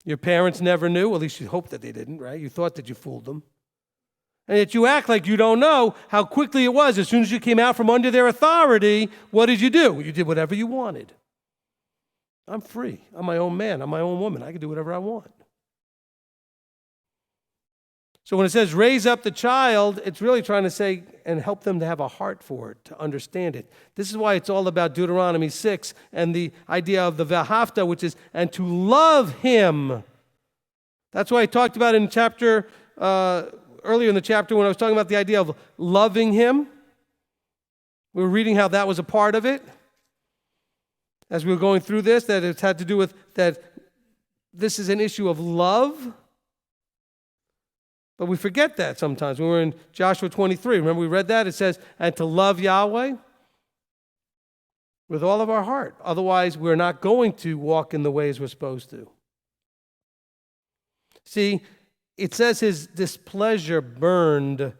[SPEAKER 1] Your parents never knew, well, at least you hoped that they didn't, right? You thought that you fooled them. And yet you act like you don't know how quickly it was. As soon as you came out from under their authority, what did you do? You did whatever you wanted. I'm free. I'm my own man. I'm my own woman. I can do whatever I want. So when it says raise up the child, it's really trying to say and help them to have a heart for it, to understand it. This is why it's all about Deuteronomy 6 and the idea of the V'ahavta, which is, and to love him. That's why I talked about in chapter, earlier in the chapter when I was talking about the idea of loving him. We were reading how that was a part of it. As we were going through this, that it had to do with that this is an issue of love. But we forget that sometimes. When we're in Joshua 23, remember we read that? It says, and to love Yahweh with all of our heart. Otherwise, we're not going to walk in the ways we're supposed to. See, it says his displeasure burned.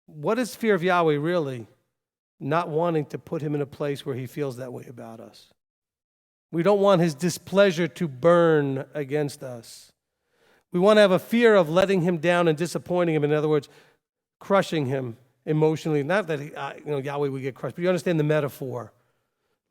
[SPEAKER 1] What is fear of Yahweh really? Not wanting to put him in a place where he feels that way about us. We don't want his displeasure to burn against us. We want to have a fear of letting him down and disappointing him. In other words, crushing him emotionally. Not that Yahweh would get crushed, but you understand the metaphor.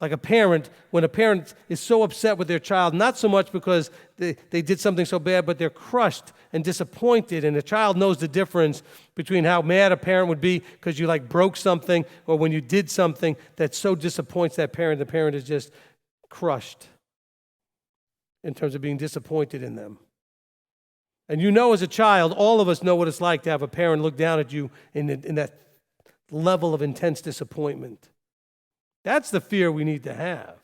[SPEAKER 1] Like a parent, when a parent is so upset with their child, not so much because they did something so bad, but they're crushed and disappointed, and the child knows the difference between how mad a parent would be because you broke something, or when you did something that so disappoints that parent, the parent is just crushed in terms of being disappointed in them. And you know as a child, all of us know what it's like to have a parent look down at you in that level of intense disappointment. That's the fear we need to have.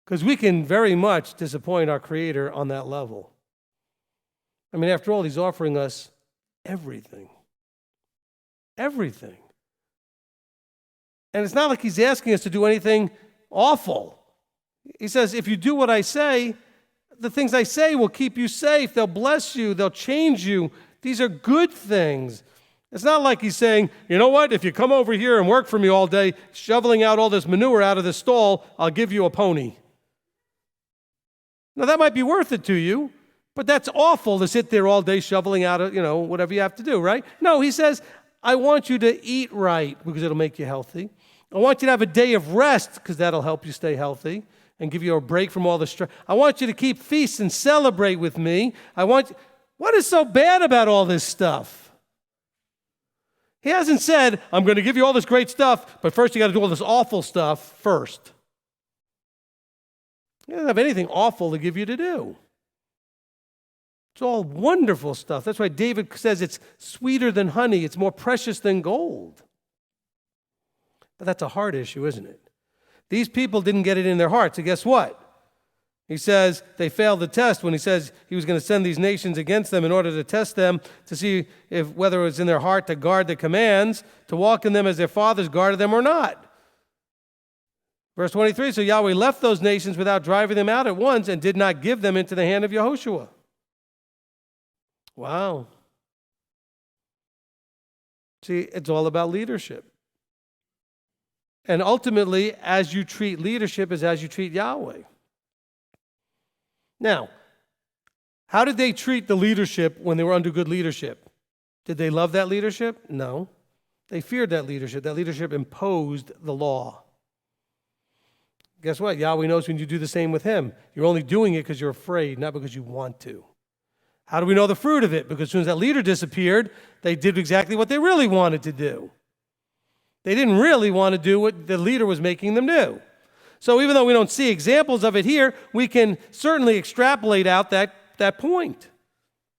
[SPEAKER 1] Because we can very much disappoint our Creator on that level. I mean, after all, He's offering us everything. Everything. And it's not like He's asking us to do anything awful. He says, if you do what I say, the things I say will keep you safe. They'll bless you. They'll change you. These are good things. It's not like He's saying, you know what, if you come over here and work for me all day, shoveling out all this manure out of the stall, I'll give you a pony. Now, that might be worth it to you, but that's awful to sit there all day shoveling out, whatever you have to do, right? No, He says, I want you to eat right because it'll make you healthy. I want you to have a day of rest because that'll help you stay healthy and give you a break from all the stress. I want you to keep feasts and celebrate with me. What is so bad about all this stuff? He hasn't said, I'm going to give you all this great stuff, but first you got to do all this awful stuff first. He doesn't have anything awful to give you to do. It's all wonderful stuff. That's why David says it's sweeter than honey. It's more precious than gold. But that's a heart issue, isn't it? These people didn't get it in their hearts. And guess what? He says they failed the test when He says He was going to send these nations against them in order to test them to see whether it was in their heart to guard the commands, to walk in them as their fathers guarded them or not. Verse 23, so Yahweh left those nations without driving them out at once and did not give them into the hand of Yehoshua. Wow. See, it's all about leadership. And ultimately, as you treat leadership is as you treat Yahweh. Now, how did they treat the leadership when they were under good leadership? Did they love that leadership? No. They feared that leadership. That leadership imposed the law. Guess what? Yahweh knows when you do the same with Him. You're only doing it because you're afraid, not because you want to. How do we know the fruit of it? Because as soon as that leader disappeared, they did exactly what they really wanted to do. They didn't really want to do what the leader was making them do. So even though we don't see examples of it here, we can certainly extrapolate out that point.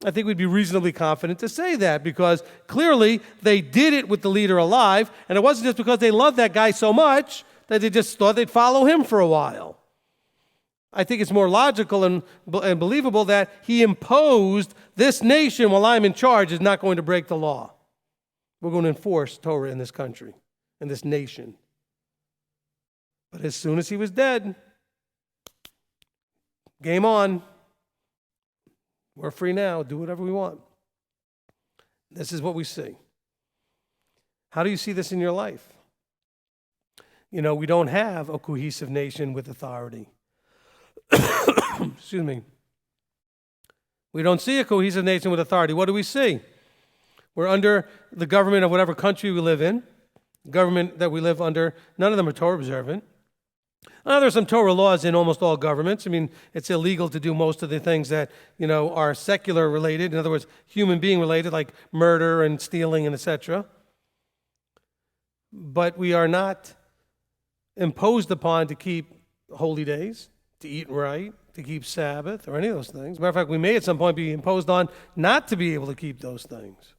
[SPEAKER 1] I think we'd be reasonably confident to say that because clearly they did it with the leader alive, and it wasn't just because they loved that guy so much that they just thought they'd follow him for a while. I think it's more logical and believable that He imposed this nation while I'm in charge is not going to break the law. We're going to enforce Torah in this country, in this nation. But as soon as He was dead, game on. We're free now. Do whatever we want. This is what we see. How do you see this in your life? We don't have a cohesive nation with authority. Excuse me. We don't see a cohesive nation with authority. What do we see? We're under the government of whatever country we live in. The government that we live under, none of them are Torah observant. There's some Torah laws in almost all governments. I mean, it's illegal to do most of the things that, are secular related. In other words, human being related, like murder and stealing and etc. But we are not imposed upon to keep holy days, to eat right, to keep Sabbath, or any of those things. As a matter of fact, we may at some point be imposed on not to be able to keep those things.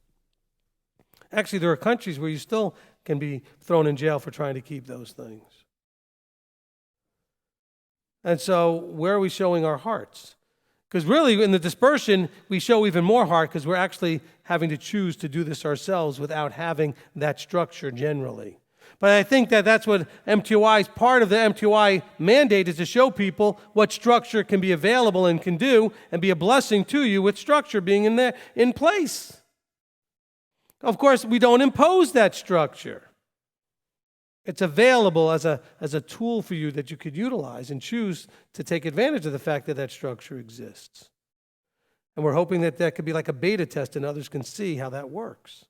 [SPEAKER 1] Actually, there are countries where you still can be thrown in jail for trying to keep those things. And so, where are we showing our hearts? Because really, in the dispersion, we show even more heart because we're actually having to choose to do this ourselves without having that structure generally. But I think that's what MTOI's part of the MTOI mandate is to show people what structure can be available and can do and be a blessing to you with structure being in place. Of course, we don't impose that structure. It's available as a tool for you that you could utilize and choose to take advantage of the fact that structure exists. And we're hoping that could be like a beta test and others can see how that works.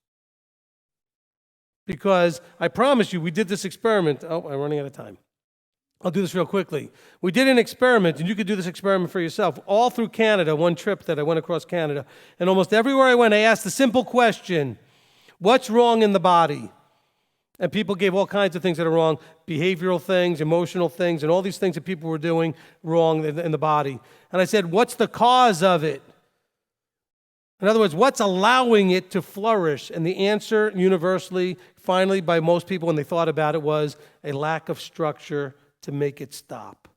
[SPEAKER 1] Because I promise you, we did this experiment. Oh, I'm running out of time. I'll do this real quickly. We did an experiment, and you could do this experiment for yourself, all through Canada, one trip that I went across Canada. And almost everywhere I went, I asked the simple question, what's wrong in the body? And people gave all kinds of things that are wrong, behavioral things, emotional things, and all these things that people were doing wrong in the body. And I said, what's the cause of it? In other words, what's allowing it to flourish? And the answer universally, finally, by most people when they thought about it, was a lack of structure to make it stop.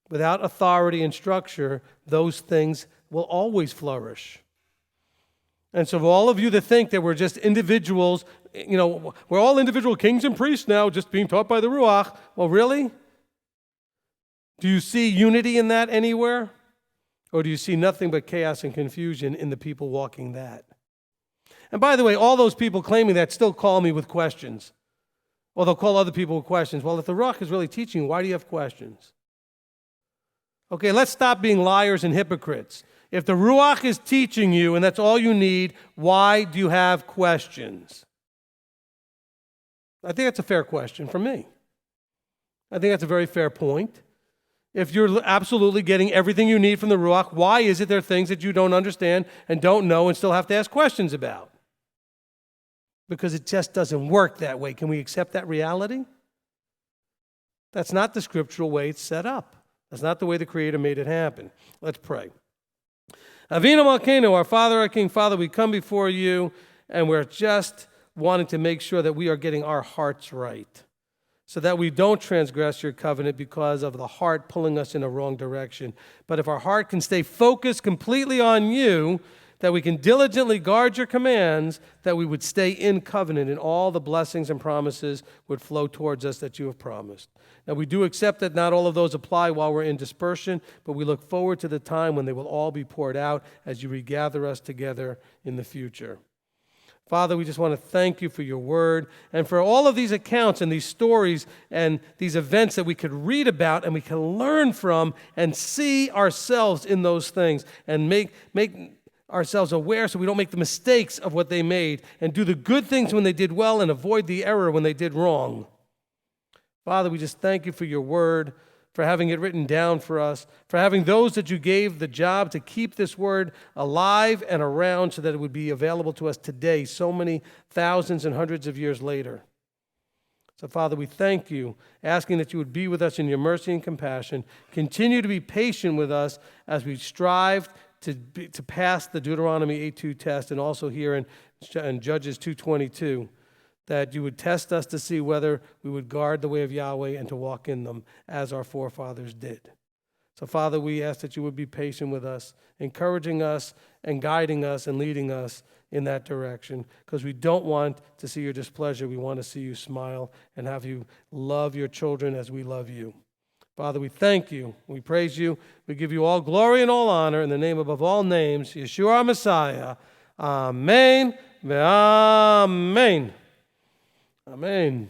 [SPEAKER 1] Without authority and structure, those things will always flourish. And so for all of you that think that we're just individuals, we're all individual kings and priests now, just being taught by the Ruach. Well, really? Do you see unity in that anywhere? Or do you see nothing but chaos and confusion in the people walking that? And by the way, all those people claiming that still call me with questions. Or they'll call other people with questions. Well, if the Ruach is really teaching, why do you have questions? Okay, let's stop being liars and hypocrites. If the Ruach is teaching you and that's all you need, why do you have questions? I think that's a fair question from me. I think that's a very fair point. If you're absolutely getting everything you need from the Ruach, why is it there are things that you don't understand and don't know and still have to ask questions about? Because it just doesn't work that way. Can we accept that reality? That's not the scriptural way it's set up. That's not the way the Creator made it happen. Let's pray. Avinu Malkeinu, our Father, our King, Father, we come before you, and we're just wanting to make sure that we are getting our hearts right, so that we don't transgress your covenant because of the heart pulling us in a wrong direction. But if our heart can stay focused completely on you, that we can diligently guard your commands, that we would stay in covenant and all the blessings and promises would flow towards us that you have promised. Now, we do accept that not all of those apply while we're in dispersion, but we look forward to the time when they will all be poured out as you regather us together in the future. Father, we just want to thank you for your word and for all of these accounts and these stories and these events that we could read about and we can learn from and see ourselves in those things and make ourselves aware so we don't make the mistakes of what they made and do the good things when they did well and avoid the error when they did wrong. Father, we just thank you for your word, for having it written down for us, for having those that you gave the job to keep this word alive and around so that it would be available to us today, so many thousands and hundreds of years later. So, Father, we thank you, asking that you would be with us in your mercy and compassion. Continue to be patient with us as we strive to pass the Deuteronomy 8:2 test, and also here in Judges 2:22, that you would test us to see whether we would guard the way of Yahweh and to walk in them as our forefathers did. So, Father, we ask that you would be patient with us, encouraging us and guiding us and leading us in that direction, because we don't want to see your displeasure. We want to see you smile and have you love your children as we love you. Father, we thank you. We praise you. We give you all glory and all honor in the name above all names, Yeshua our Messiah. Amen. Amen. Amen.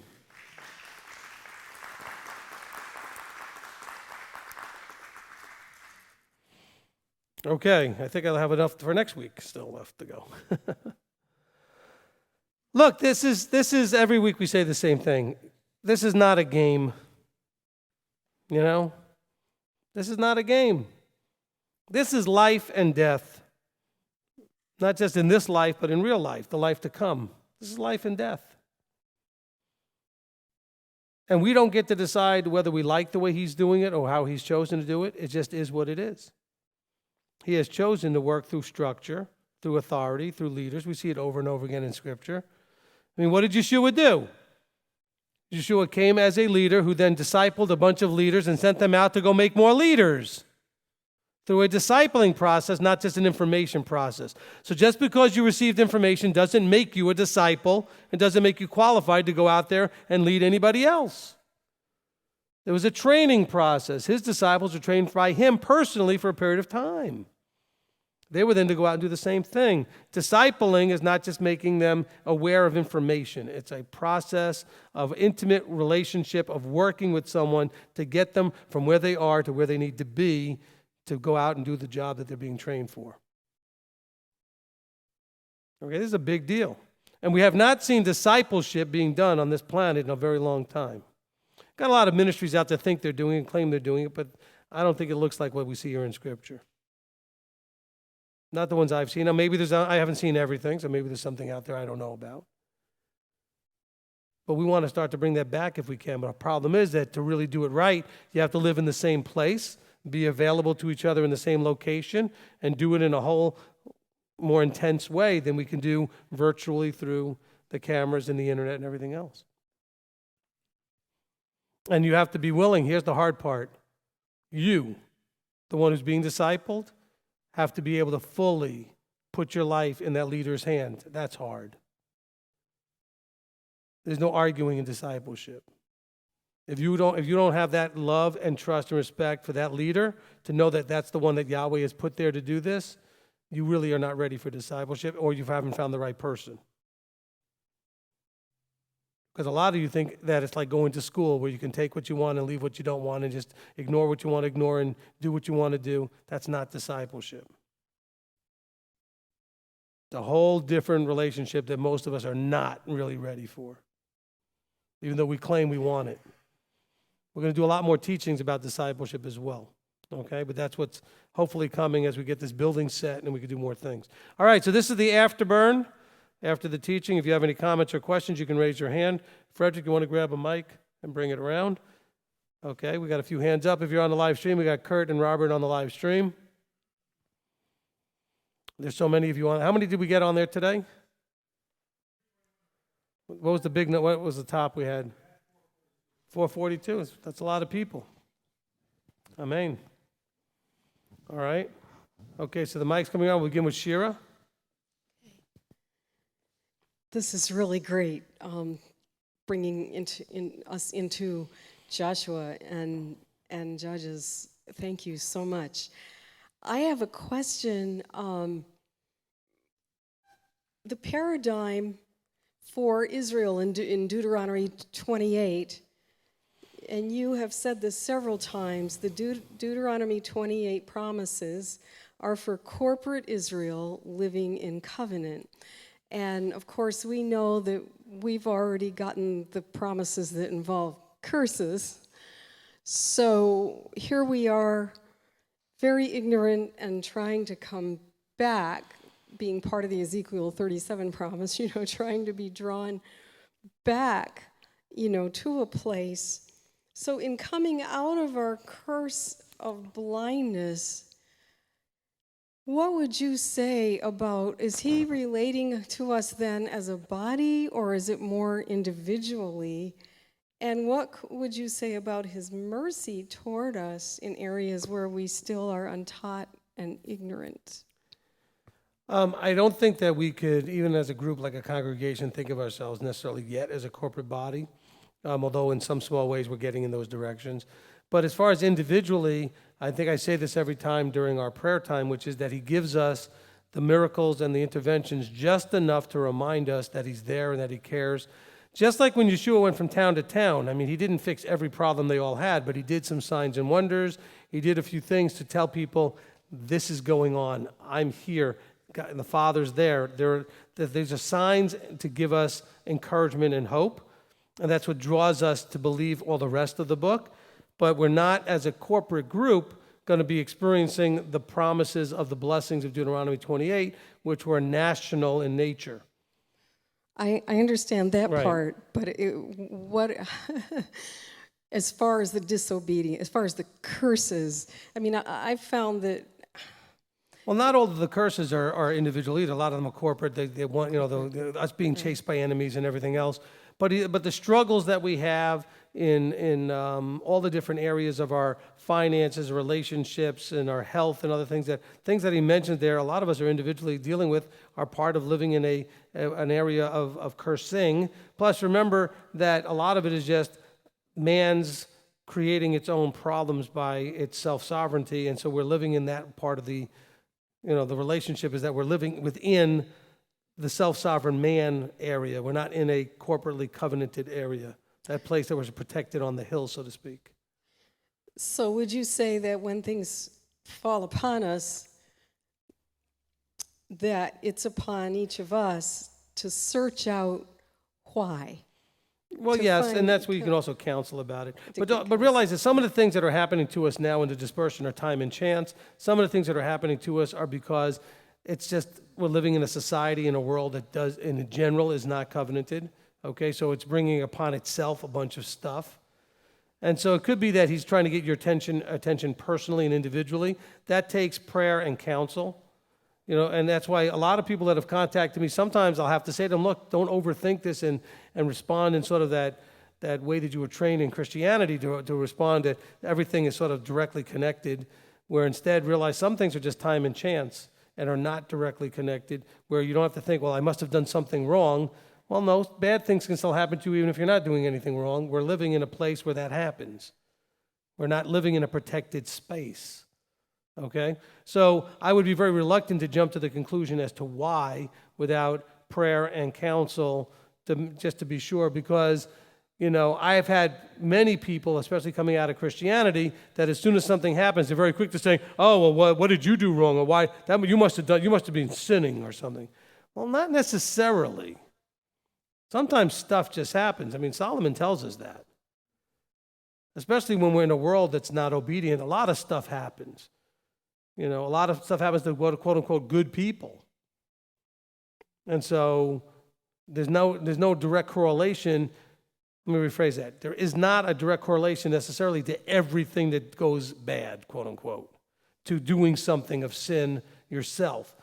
[SPEAKER 1] Okay, I think I'll have enough for next week still left to go. Look, this is every week we say the same thing. This is not a game. You know? This is not a game. This is life and death. Not just in this life, but in real life, the life to come. This is life and death. And we don't get to decide whether we like the way he's doing it or how he's chosen to do it. It just is what it is. He has chosen to work through structure, through authority, through leaders. We see it over and over again in Scripture. I mean, what did Yeshua do? Yeshua came as a leader who then discipled a bunch of leaders and sent them out to go make more leaders through a discipling process, not just an information process. So just because you received information doesn't make you a disciple and doesn't make you qualified to go out there and lead anybody else. There was a training process. His disciples were trained by him personally for a period of time. They were then to go out and do the same thing. Discipling is not just making them aware of information. It's a process of intimate relationship, of working with someone to get them from where they are to where they need to be to go out and do the job that they're being trained for. Okay, this is a big deal. And we have not seen discipleship being done on this planet in a very long time. Got a lot of ministries out there think they're doing it and claim they're doing it, but I don't think it looks like what we see here in Scripture. Not the ones I've seen. Now, maybe I haven't seen everything, so maybe there's something out there I don't know about. But we want to start to bring that back if we can. But our problem is that to really do it right, you have to live in the same place, be available to each other in the same location, and do it in a whole more intense way than we can do virtually through the cameras and the internet and everything else. And you have to be willing. Here's the hard part. You, the one who's being discipled, have to be able to fully put your life in that leader's hand. That's hard. There's no arguing in discipleship. If you don't have that love and trust and respect for that leader, to know that that's the one that Yahweh has put there to do this, you really are not ready for discipleship, or you haven't found the right person. Because a lot of you think that it's like going to school where you can take what you want and leave what you don't want and just ignore what you want to ignore and do what you want to do. That's not discipleship. It's a whole different relationship that most of us are not really ready for, even though we claim we want it. We're going to do a lot more teachings about discipleship as well, okay? But that's what's hopefully coming as we get this building set and we can do more things. All right, so this is the afterburn. After the teaching, if you have any comments or questions, you can raise your hand. Frederick, you want to grab a mic and bring it around? Okay, we got a few hands up. If you're on the live stream, we got Kurt and Robert on the live stream. There's so many of you on. How many did we get on there today? What was the big? What was the top we had? 442. That's a lot of people. Amen. All right. Okay, so the mic's coming on. We'll begin with Shira.
[SPEAKER 2] This is really great, bringing us into Joshua and Judges. Thank you so much. I have a question. The paradigm for Israel in Deuteronomy 28, and you have said this several times, the Deuteronomy 28 promises are for corporate Israel living in covenant. And of course, we know that we've already gotten the promises that involve curses. So here we are, very ignorant and trying to come back, being part of the Ezekiel 37 promise, trying to be drawn back, to a place. So in coming out of our curse of blindness, what would you say about, is he relating to us then as a body, or is it more individually? And what would you say about his mercy toward us in areas where we still are untaught and ignorant?
[SPEAKER 1] I don't think that we could, even as a group, like a congregation, think of ourselves necessarily yet as a corporate body, although in some small ways we're getting in those directions. But as far as individually, I think I say this every time during our prayer time, which is that he gives us the miracles and the interventions just enough to remind us that he's there and that he cares. Just like when Yeshua went from town to town, he didn't fix every problem they all had, but he did some signs and wonders. He did a few things to tell people, this is going on. I'm here. God, and the Father's there. There's a signs to give us encouragement and hope, and that's what draws us to believe all the rest of the book. But we're not, as a corporate group, going to be experiencing the promises of the blessings of Deuteronomy 28, which were national in nature.
[SPEAKER 2] I understand that
[SPEAKER 1] Right.
[SPEAKER 2] part, but as far as the disobedience, as far as the curses, I've found that.
[SPEAKER 1] Well, not all of the curses are individual either. A lot of them are corporate. They want, us being chased by enemies and everything else. But the struggles that we have in all the different areas of our finances, relationships, and our health and other things that he mentioned there, a lot of us are individually dealing with, are part of living in an area of cursing. Plus, remember that a lot of it is just man's creating its own problems by its self-sovereignty, and so we're living in that part of the relationship is that we're living within the self-sovereign man area. We're not in a corporately covenanted area, that place that was protected on the hill, so to speak.
[SPEAKER 2] So would you say that when things fall upon us, that it's upon each of us to search out why?
[SPEAKER 1] Well, yes, and that's where you can also counsel about it. But realize that some of the things that are happening to us now in the dispersion are time and chance. Some of the things that are happening to us are because it's just we're living in a society, in a world that does, in general, is not covenanted. Okay, so it's bringing upon itself a bunch of stuff. And so it could be that he's trying to get your attention personally and individually. That takes prayer and counsel. And that's why a lot of people that have contacted me, sometimes I'll have to say to them, look, don't overthink this and respond in sort of that way that you were trained in Christianity to respond that everything is sort of directly connected, where instead realize some things are just time and chance and are not directly connected, where you don't have to think, well, I must have done something wrong. Well, no, bad things can still happen to you even if you're not doing anything wrong. We're living in a place where that happens. We're not living in a protected space. Okay? So I would be very reluctant to jump to the conclusion as to why without prayer and counsel, just to be sure, because, I have had many people, especially coming out of Christianity, that as soon as something happens, they're very quick to say, oh, well, what did you do wrong? Or why? You must have been sinning or something. Well, not necessarily. Sometimes stuff just happens. I mean, Solomon tells us that. Especially when we're in a world that's not obedient, a lot of stuff happens. A lot of stuff happens to quote-unquote good people. And so there's no direct correlation. Let me rephrase that. There is not a direct correlation necessarily to everything that goes bad, quote-unquote, to doing something of sin yourself.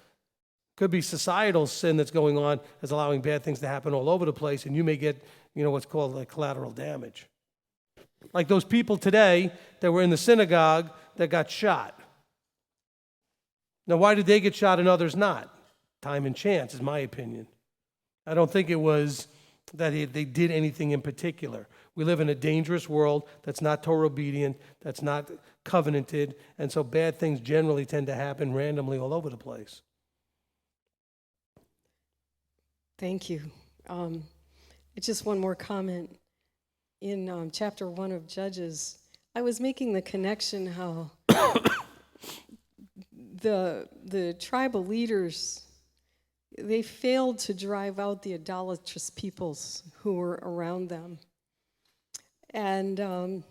[SPEAKER 1] Could be societal sin that's going on that's allowing bad things to happen all over the place, and you may get, what's called like collateral damage. Like those people today that were in the synagogue that got shot. Now, why did they get shot and others not? Time and chance is my opinion. I don't think it was that they did anything in particular. We live in a dangerous world that's not Torah obedient, that's not covenanted, and so bad things generally tend to happen randomly all over the place.
[SPEAKER 2] Thank you. Just one more comment. In chapter 1 of Judges, I was making the connection how the tribal leaders, they failed to drive out the idolatrous peoples who were around them. And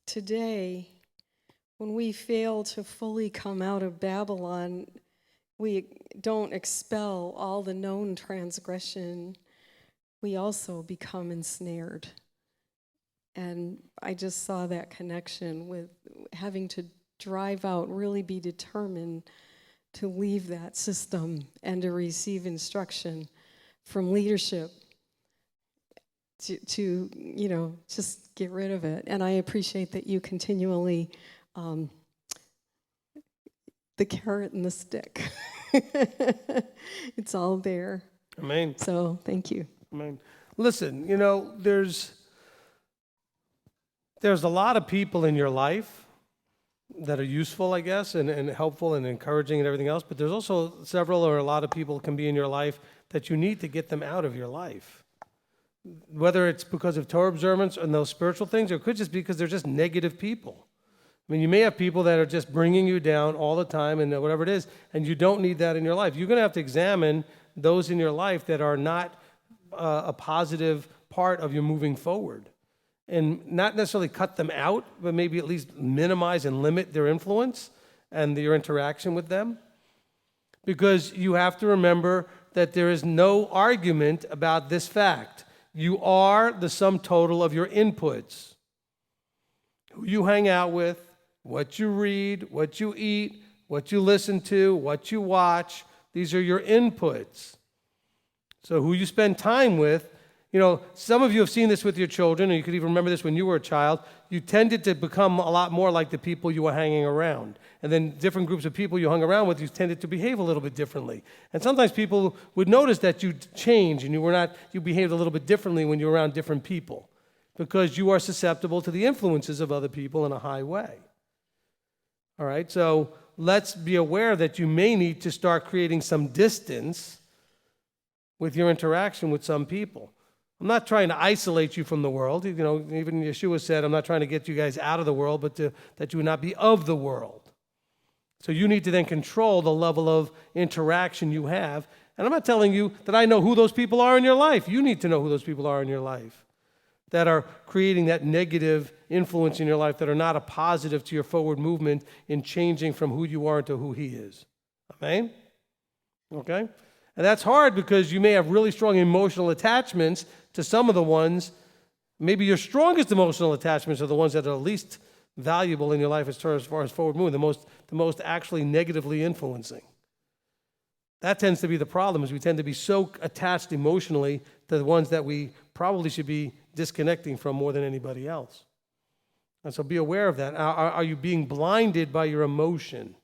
[SPEAKER 2] today, when we fail to fully come out of Babylon, we don't expel all the known transgression, we also become ensnared. And I just saw that connection with having to drive out, really be determined to leave that system and to receive instruction from leadership to just get rid of it. And I appreciate that you continually, the carrot and the stick. It's all there.
[SPEAKER 1] Amen.
[SPEAKER 2] So thank you.
[SPEAKER 1] Amen. Listen, there's a lot of people in your life that are useful, I guess, and helpful and encouraging and everything else, but there's also several or a lot of people can be in your life that you need to get them out of your life. Whether it's because of Torah observance and those spiritual things, or it could just be because they're just negative people. I mean, you may have people that are just bringing you down all the time and whatever it is, and you don't need that in your life. You're going to have to examine those in your life that are not a positive part of your moving forward. And not necessarily cut them out, but maybe at least minimize and limit their influence and your interaction with them. Because you have to remember that there is no argument about this fact. You are the sum total of your inputs. Who you hang out with, what you read, what you eat, what you listen to, what you watch, these are your inputs. So who you spend time with, some of you have seen this with your children, and you could even remember this when you were a child. You tended to become a lot more like the people you were hanging around. And then different groups of people you hung around with, you tended to behave a little bit differently. And sometimes people would notice that you change and you behaved a little bit differently when you were around different people because you are susceptible to the influences of other people in a high way. All right, so let's be aware that you may need to start creating some distance with your interaction with some people. I'm not trying to isolate you from the world. Even Yeshua said, I'm not trying to get you guys out of the world, but that you would not be of the world. So you need to then control the level of interaction you have. And I'm not telling you that I know who those people are in your life. You need to know who those people are in your life that are creating that negative influence in your life that are not a positive to your forward movement in changing from who you are to who he is. Amen? Okay? And that's hard because you may have really strong emotional attachments to some of the ones. Maybe your strongest emotional attachments are the ones that are least valuable in your life as far as forward movement, the most actually negatively influencing. That tends to be the problem, is we tend to be so attached emotionally to the ones that we probably should be disconnecting from more than anybody else. And so be aware of that. Are you being blinded by your emotion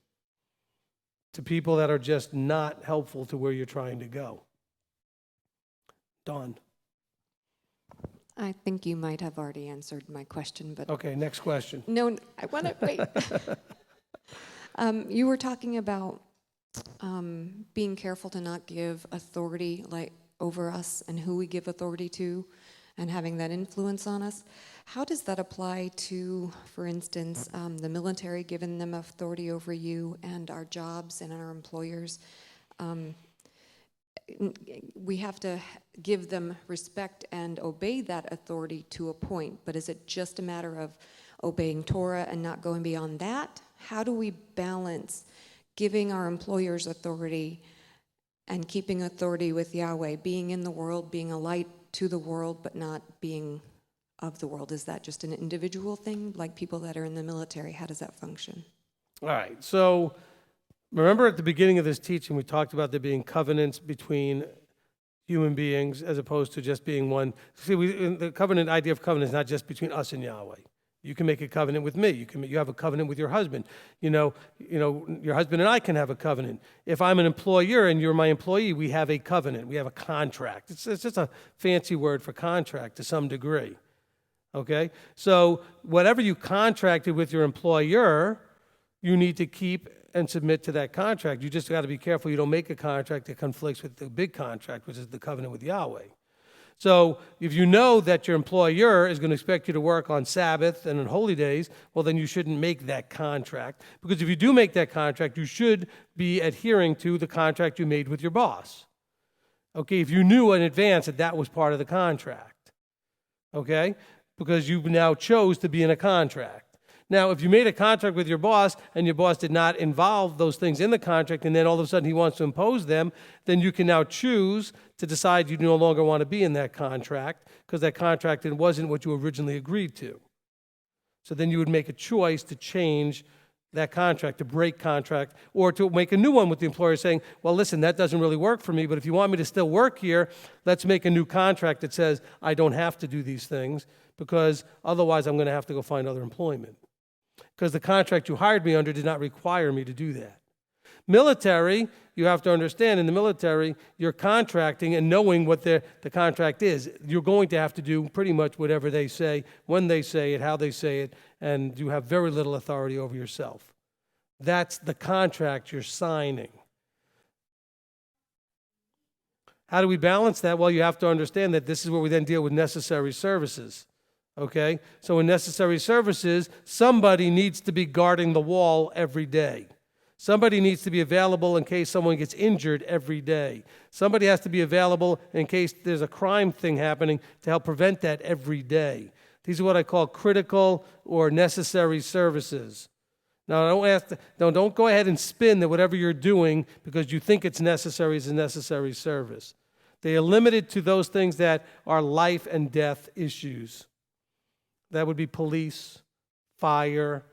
[SPEAKER 1] to people that are just not helpful to where you're trying to go? Dawn.
[SPEAKER 3] I think you might have already answered my question, but...
[SPEAKER 1] Okay, next question.
[SPEAKER 3] No, I want to wait. You were talking about being careful to not give authority over us and who we give authority to and having that influence on us. How does that apply to, for instance, the military, giving them authority over you, and our jobs and our employers? We have to give them respect and obey that authority to a point, but is it just a matter of obeying Torah and not going beyond that? How do we balance giving our employers authority and keeping authority with Yahweh, being in the world, being a light to the world, but not being of the world? Is that just an individual thing, like people that are in the military? How does that function?
[SPEAKER 1] All right, so remember at the beginning of this teaching, we talked about there being covenants between human beings as opposed to just being one. See, the idea of covenant is not just between us and Yahweh. You can make a covenant with me. You have a covenant with your husband. Your husband and I can have a covenant. If I'm an employer and you're my employee, we have a covenant. We have a contract. It's just a fancy word for contract to some degree. Okay? So whatever you contracted with your employer, you need to keep and submit to that contract. You just got to be careful you don't make a contract that conflicts with the big contract, which is the covenant with Yahweh. So if you know that your employer is going to expect you to work on Sabbath and on holy days, well, then you shouldn't make that contract. Because if you do make that contract, you should be adhering to the contract you made with your boss. Okay, if you knew in advance that that was part of the contract. Okay, because you now chose to be in a contract. Now, if you made a contract with your boss and your boss did not involve those things in the contract and then all of a sudden he wants to impose them, then you can now choose to decide you no longer want to be in that contract because that contract wasn't what you originally agreed to. So then you would make a choice to change that contract, to break contract, or to make a new one with the employer saying, well, listen, that doesn't really work for me, but if you want me to still work here, let's make a new contract that says I don't have to do these things because otherwise I'm going to have to go find other employment. Because the contract you hired me under did not require me to do that. Military, you have to understand, in the military, you're contracting and knowing what the contract is. You're going to have to do pretty much whatever they say, when they say it, how they say it, and you have very little authority over yourself. That's the contract you're signing. How do we balance that? Well, you have to understand that this is where we then deal with necessary services. Okay? So in necessary services, somebody needs to be guarding the wall every day. Somebody needs to be available in case someone gets injured every day. Somebody has to be available in case there's a crime thing happening to help prevent that every day. These are what I call critical or necessary services. Now, don't go ahead and spin that whatever you're doing because you think it's necessary is a necessary service. They are limited to those things that are life and death issues. That would be police, fire,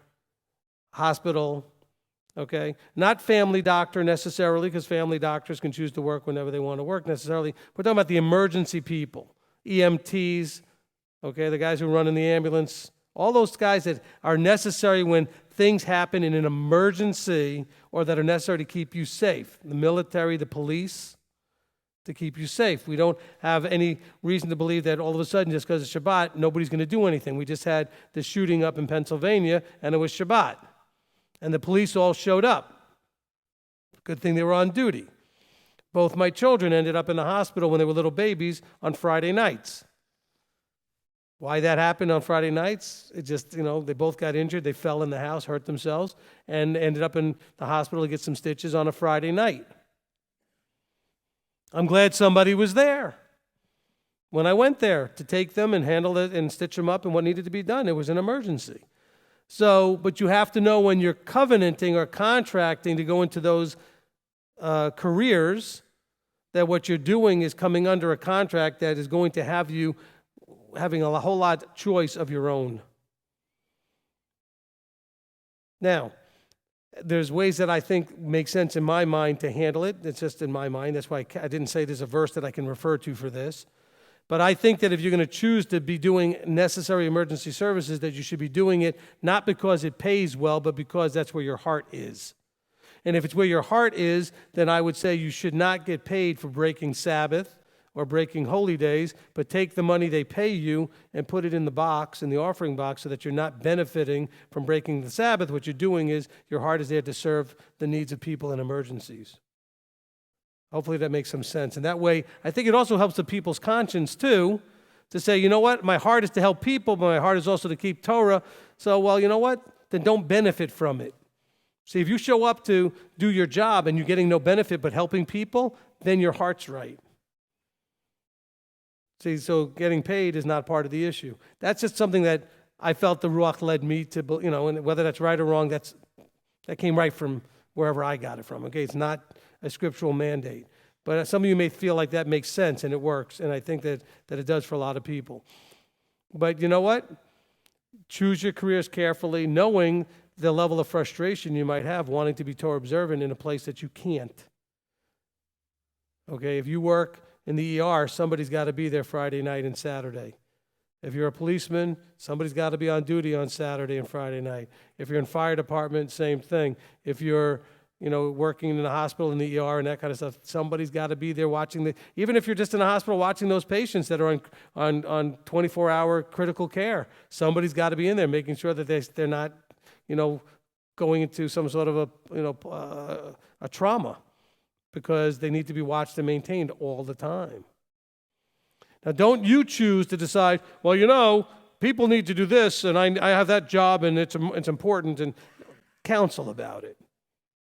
[SPEAKER 1] hospital, okay? Not family doctor necessarily, because family doctors can choose to work whenever they want to work necessarily. We're talking about the emergency people, EMTs, okay, the guys who run in the ambulance, all those guys that are necessary when things happen in an emergency or that are necessary to keep you safe. The military, the police, to keep you safe. We don't have any reason to believe that all of a sudden, just because it's Shabbat, nobody's going to do anything. We just had the shooting up in Pennsylvania, and it was Shabbat. And the police all showed up. Good thing they were on duty. Both my children ended up in the hospital when they were little babies on Friday nights. Why that happened on Friday nights? It just, they both got injured. They fell in the house, hurt themselves, and ended up in the hospital to get some stitches on a Friday night. I'm glad somebody was there when I went there to take them and handle it and stitch them up and what needed to be done. It was an emergency. So, but you have to know when you're covenanting or contracting to go into those careers that what you're doing is coming under a contract that is going to have you having a whole lot of choice of your own. Now, there's ways that I think make sense in my mind to handle it. It's just in my mind. That's why I didn't say there's a verse that I can refer to for this. But I think that if you're going to choose to be doing necessary emergency services, that you should be doing it not because it pays well, but because that's where your heart is. And if it's where your heart is, then I would say you should not get paid for breaking Sabbath or breaking holy days, but take the money they pay you and put it in the box, in the offering box, so that you're not benefiting from breaking the Sabbath. What you're doing is your heart is there to serve the needs of people in emergencies. Hopefully that makes some sense. And that way, I think it also helps the people's conscience too, to say, you know what, my heart is to help people, but my heart is also to keep Torah. So, well, you know what, then don't benefit from it. See, if you show up to do your job and you're getting no benefit but helping people, then your heart's right. See, so getting paid is not part of the issue. That's just something that I felt the Ruach led me to, and whether that's right or wrong, that came right from wherever I got it from. Okay, it's not a scriptural mandate. But some of you may feel like that makes sense and it works, and I think that it does for a lot of people. But you know what? Choose your careers carefully, knowing the level of frustration you might have wanting to be Torah observant in a place that you can't. Okay, if you work in the ER, somebody's got to be there Friday night and Saturday. If you're a policeman, somebody's got to be on duty on Saturday and Friday night. If you're in fire department, same thing. If you're working in the hospital in the ER and that kind of stuff, somebody's got to be there watching even if you're just in the hospital watching those patients that are on 24-hour critical care, somebody's got to be in there making sure that they're not, going into some sort of a trauma, because they need to be watched and maintained all the time. Now, don't you choose to decide, well, people need to do this, and I have that job, and it's important, and counsel about it.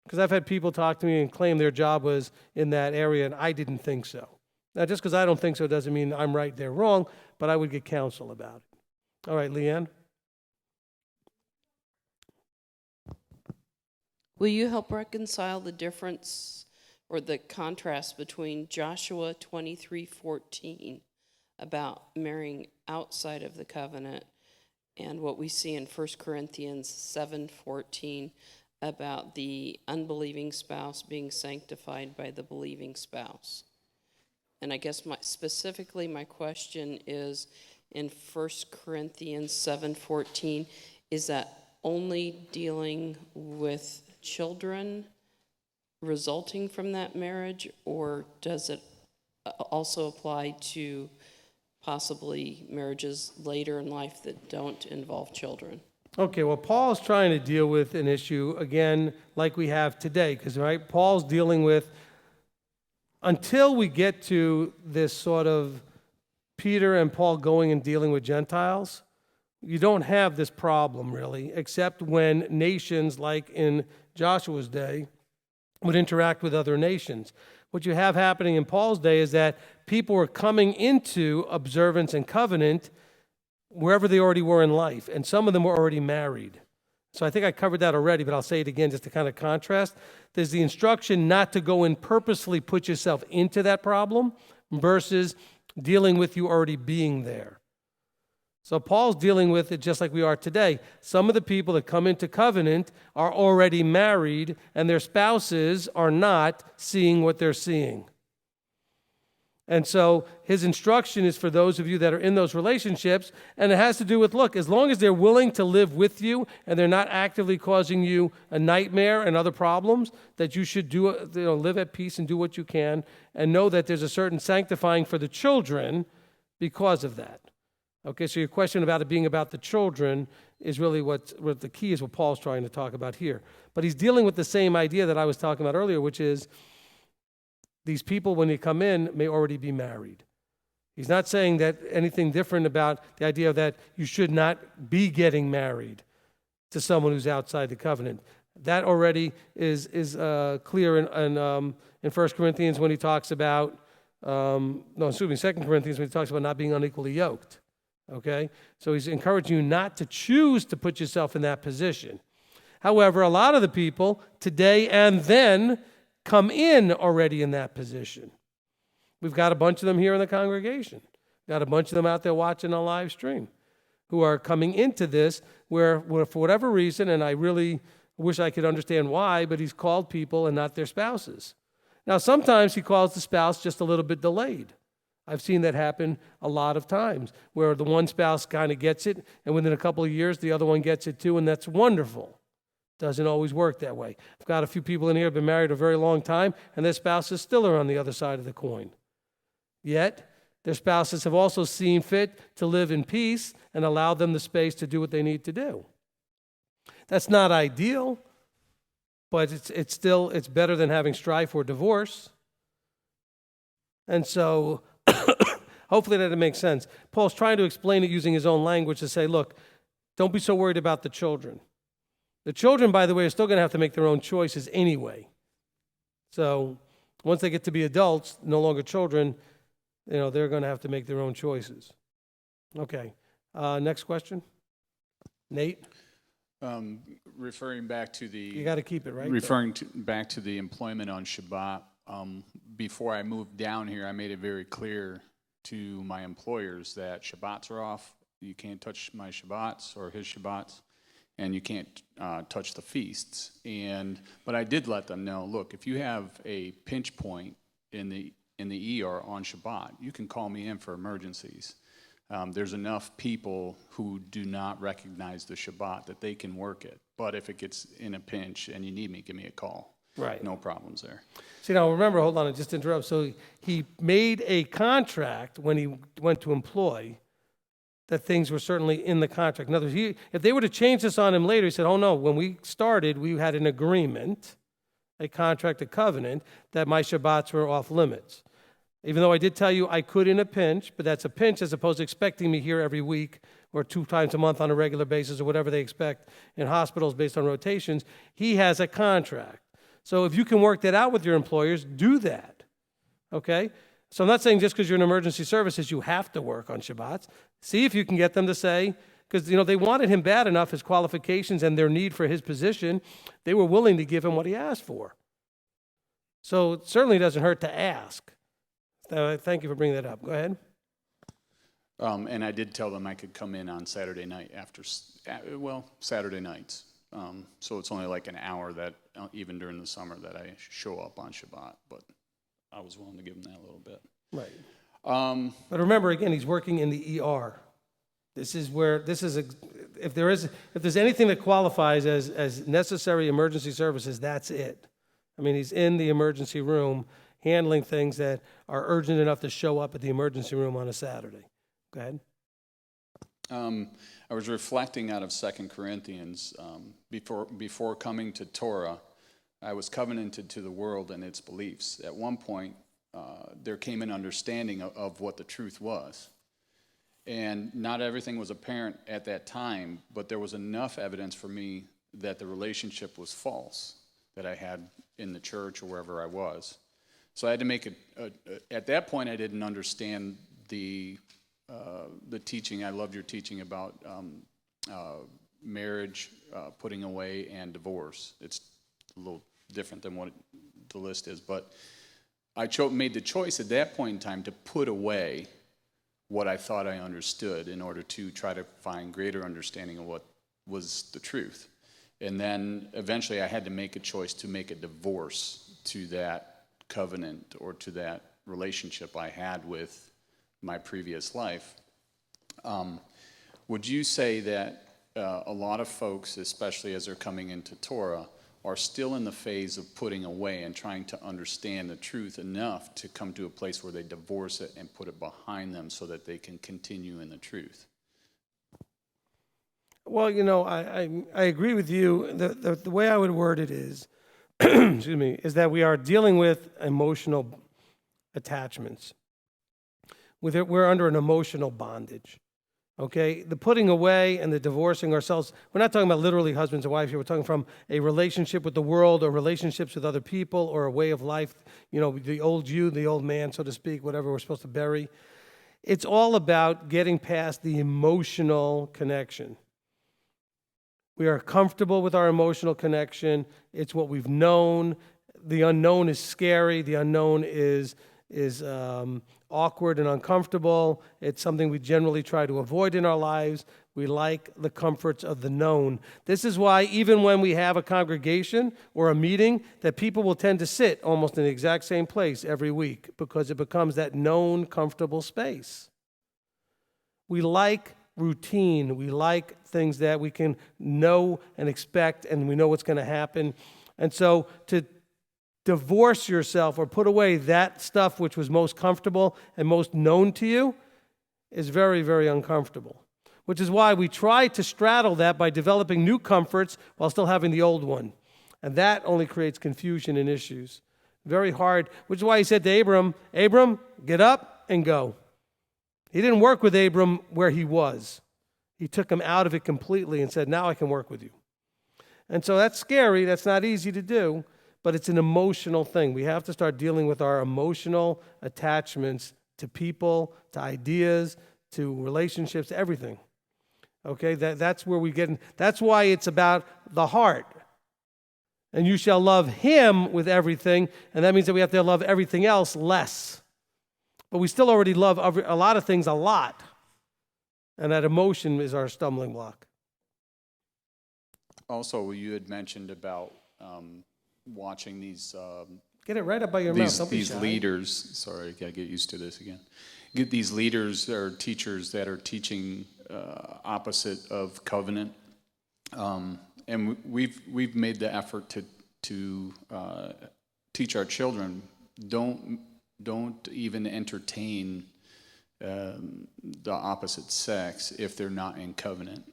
[SPEAKER 1] Because I've had people talk to me and claim their job was in that area, and I didn't think so. Now, just because I don't think so doesn't mean I'm right, they're wrong, but I would get counsel about it. All right, Leanne?
[SPEAKER 4] Will you help reconcile the difference or the contrast between Joshua 23:14 about marrying outside of the covenant and what we see in 1 Corinthians 7:14 about the unbelieving spouse being sanctified by the believing spouse? And I guess specifically my question is, in 1 Corinthians 7:14, is that only dealing with children resulting from that marriage, or does it also apply to possibly marriages later in life that don't involve children?
[SPEAKER 1] Okay, well, Paul's trying to deal with an issue, again, like we have today, because, right, Paul's dealing with, until we get to this sort of Peter and Paul going and dealing with Gentiles, you don't have this problem, really, except when nations, like in Joshua's day, would interact with other nations. What you have happening in Paul's day is that people were coming into observance and covenant wherever they already were in life, and some of them were already married. So I think I covered that already, but I'll say it again just to kind of contrast. There's the instruction not to go and purposely put yourself into that problem versus dealing with you already being there. So Paul's dealing with it just like we are today. Some of the people that come into covenant are already married, and their spouses are not seeing what they're seeing. And so his instruction is for those of you that are in those relationships, and it has to do with, look, as long as they're willing to live with you and they're not actively causing you a nightmare and other problems, that you should live at peace and do what you can, and know that there's a certain sanctifying for the children because of that. Okay, so your question about it being about the children is really what the key is, what Paul's trying to talk about here. But he's dealing with the same idea that I was talking about earlier, which is these people, when they come in, may already be married. He's not saying that anything different about the idea that you should not be getting married to someone who's outside the covenant. That already is clear in 1 Corinthians when he talks about, 2 Corinthians when he talks about not being unequally yoked. Okay? So he's encouraging you not to choose to put yourself in that position. However, a lot of the people today and then come in already in that position. We've got a bunch of them here in the congregation. Got a bunch of them out there watching on live stream who are coming into this where for whatever reason, and I really I wish I could understand why, but he's called people and not their spouses. Now, sometimes he calls the spouse just a little bit delayed. I've seen that happen a lot of times, where the one spouse kind of gets it, and within a couple of years, the other one gets it too, and that's wonderful. Doesn't always work that way. I've got a few people in here who have been married a very long time, and their spouses still are on the other side of the coin. Yet, their spouses have also seen fit to live in peace and allow them the space to do what they need to do. That's not ideal, but it's better than having strife or divorce. And so, hopefully that makes sense. Paul's trying to explain it using his own language to say, look, don't be so worried about the children. The children, by the way, are still going to have to make their own choices anyway. So once they get to be adults, no longer children, they're going to have to make their own choices. Okay. Next question. Nate?
[SPEAKER 5] Referring back to the...
[SPEAKER 1] You got to keep it, right?
[SPEAKER 5] Back to the employment on Shabbat, before I moved down here, I made it very clear to my employers that Shabbats are off. You can't touch my Shabbats or his Shabbats, and you can't touch the feasts. But I did let them know, look, if you have a pinch point in the ER on Shabbat, you can call me in for emergencies. There's enough people who do not recognize the Shabbat that they can work it. But if it gets in a pinch and you need me, give me a call.
[SPEAKER 1] Right.
[SPEAKER 5] No problems there.
[SPEAKER 1] See, now remember, hold on, just to interrupt. So he made a contract when he went to employ that things were certainly in the contract. In other words, if they were to change this on him later, he said, oh no, when we started, we had an agreement, a contract, a covenant, that my Shabbats were off limits. Even though I did tell you I could in a pinch, but that's a pinch as opposed to expecting me here every week or 2 times a month on a regular basis or whatever they expect in hospitals based on rotations. He has a contract. So if you can work that out with your employers, do that, okay? So I'm not saying just because you're in emergency services you have to work on Shabbats. See if you can get them to say, because they wanted him bad enough, his qualifications and their need for his position, they were willing to give him what he asked for. So it certainly doesn't hurt to ask. Thank you for bringing that up. Go ahead.
[SPEAKER 5] And I did tell them I could come in on Saturday night Saturday nights. So it's only like an hour that, even during the summer, that I show up on Shabbat. But I was willing to give them that a little bit.
[SPEAKER 1] Right. But remember, again, he's working in the ER. If there's anything that qualifies as necessary emergency services, that's it. I mean, he's in the emergency room handling things that are urgent enough to show up at the emergency room on a Saturday. Go ahead.
[SPEAKER 5] I was reflecting out of 2 Corinthians. Before coming to Torah, I was covenanted to the world and its beliefs. At one point, there came an understanding of what the truth was. And not everything was apparent at that time, but there was enough evidence for me that the relationship was false that I had in the church or wherever I was. So I had to make at that point I didn't understand the teaching. I loved your teaching about marriage, putting away, and divorce. It's a little different than what the list is, but I made the choice at that point in time to put away what I thought I understood in order to try to find greater understanding of what was the truth. And then eventually I had to make a choice to make a divorce to that covenant or to that relationship I had with my previous life. Would you say that a lot of folks, especially as they're coming into Torah, are still in the phase of putting away and trying to understand the truth enough to come to a place where they divorce it and put it behind them so that they can continue in the truth?
[SPEAKER 1] Well, I agree with you. The way I would word it is, excuse me, is that we are dealing with emotional attachments. We're under an emotional bondage. Okay, the putting away and the divorcing ourselves, we're not talking about literally husbands and wives here. We're talking from a relationship with the world or relationships with other people or a way of life, the old you, the old man, so to speak, whatever we're supposed to bury. It's all about getting past the emotional connection. We are comfortable with our emotional connection. It's what we've known. The unknown is scary. The unknown is awkward and uncomfortable. It's something we generally try to avoid in our lives. We like the comforts of the known. This is why even when we have a congregation or a meeting, that people will tend to sit almost in the exact same place every week because it becomes that known, comfortable space. We like routine. We like things that we can know and expect, and we know what's going to happen. And so to divorce yourself or put away that stuff which was most comfortable and most known to you is very, very uncomfortable. Which is why we try to straddle that by developing new comforts while still having the old one. And that only creates confusion and issues. Very hard, which is why he said to Abram, Abram, get up and go. He didn't work with Abram where he was. He took him out of it completely and said, now I can work with you. And so that's scary. That's not easy to do, but it's an emotional thing. We have to start dealing with our emotional attachments to people, to ideas, to relationships, to everything. Okay, that's where we get in. That's why it's about the heart. And you shall love him with everything, and that means that we have to love everything else less. But we still already love a lot of things a lot. And that emotion is our stumbling block.
[SPEAKER 5] Also, you had mentioned about watching these
[SPEAKER 1] Get it right up by your mouth. Don't be
[SPEAKER 5] these
[SPEAKER 1] shy.
[SPEAKER 5] leaders. Sorry, I gotta get used to this again. Get these leaders or teachers that are teaching opposite of covenant, and we've made the effort to teach our children don't even entertain the opposite sex if they're not in covenant.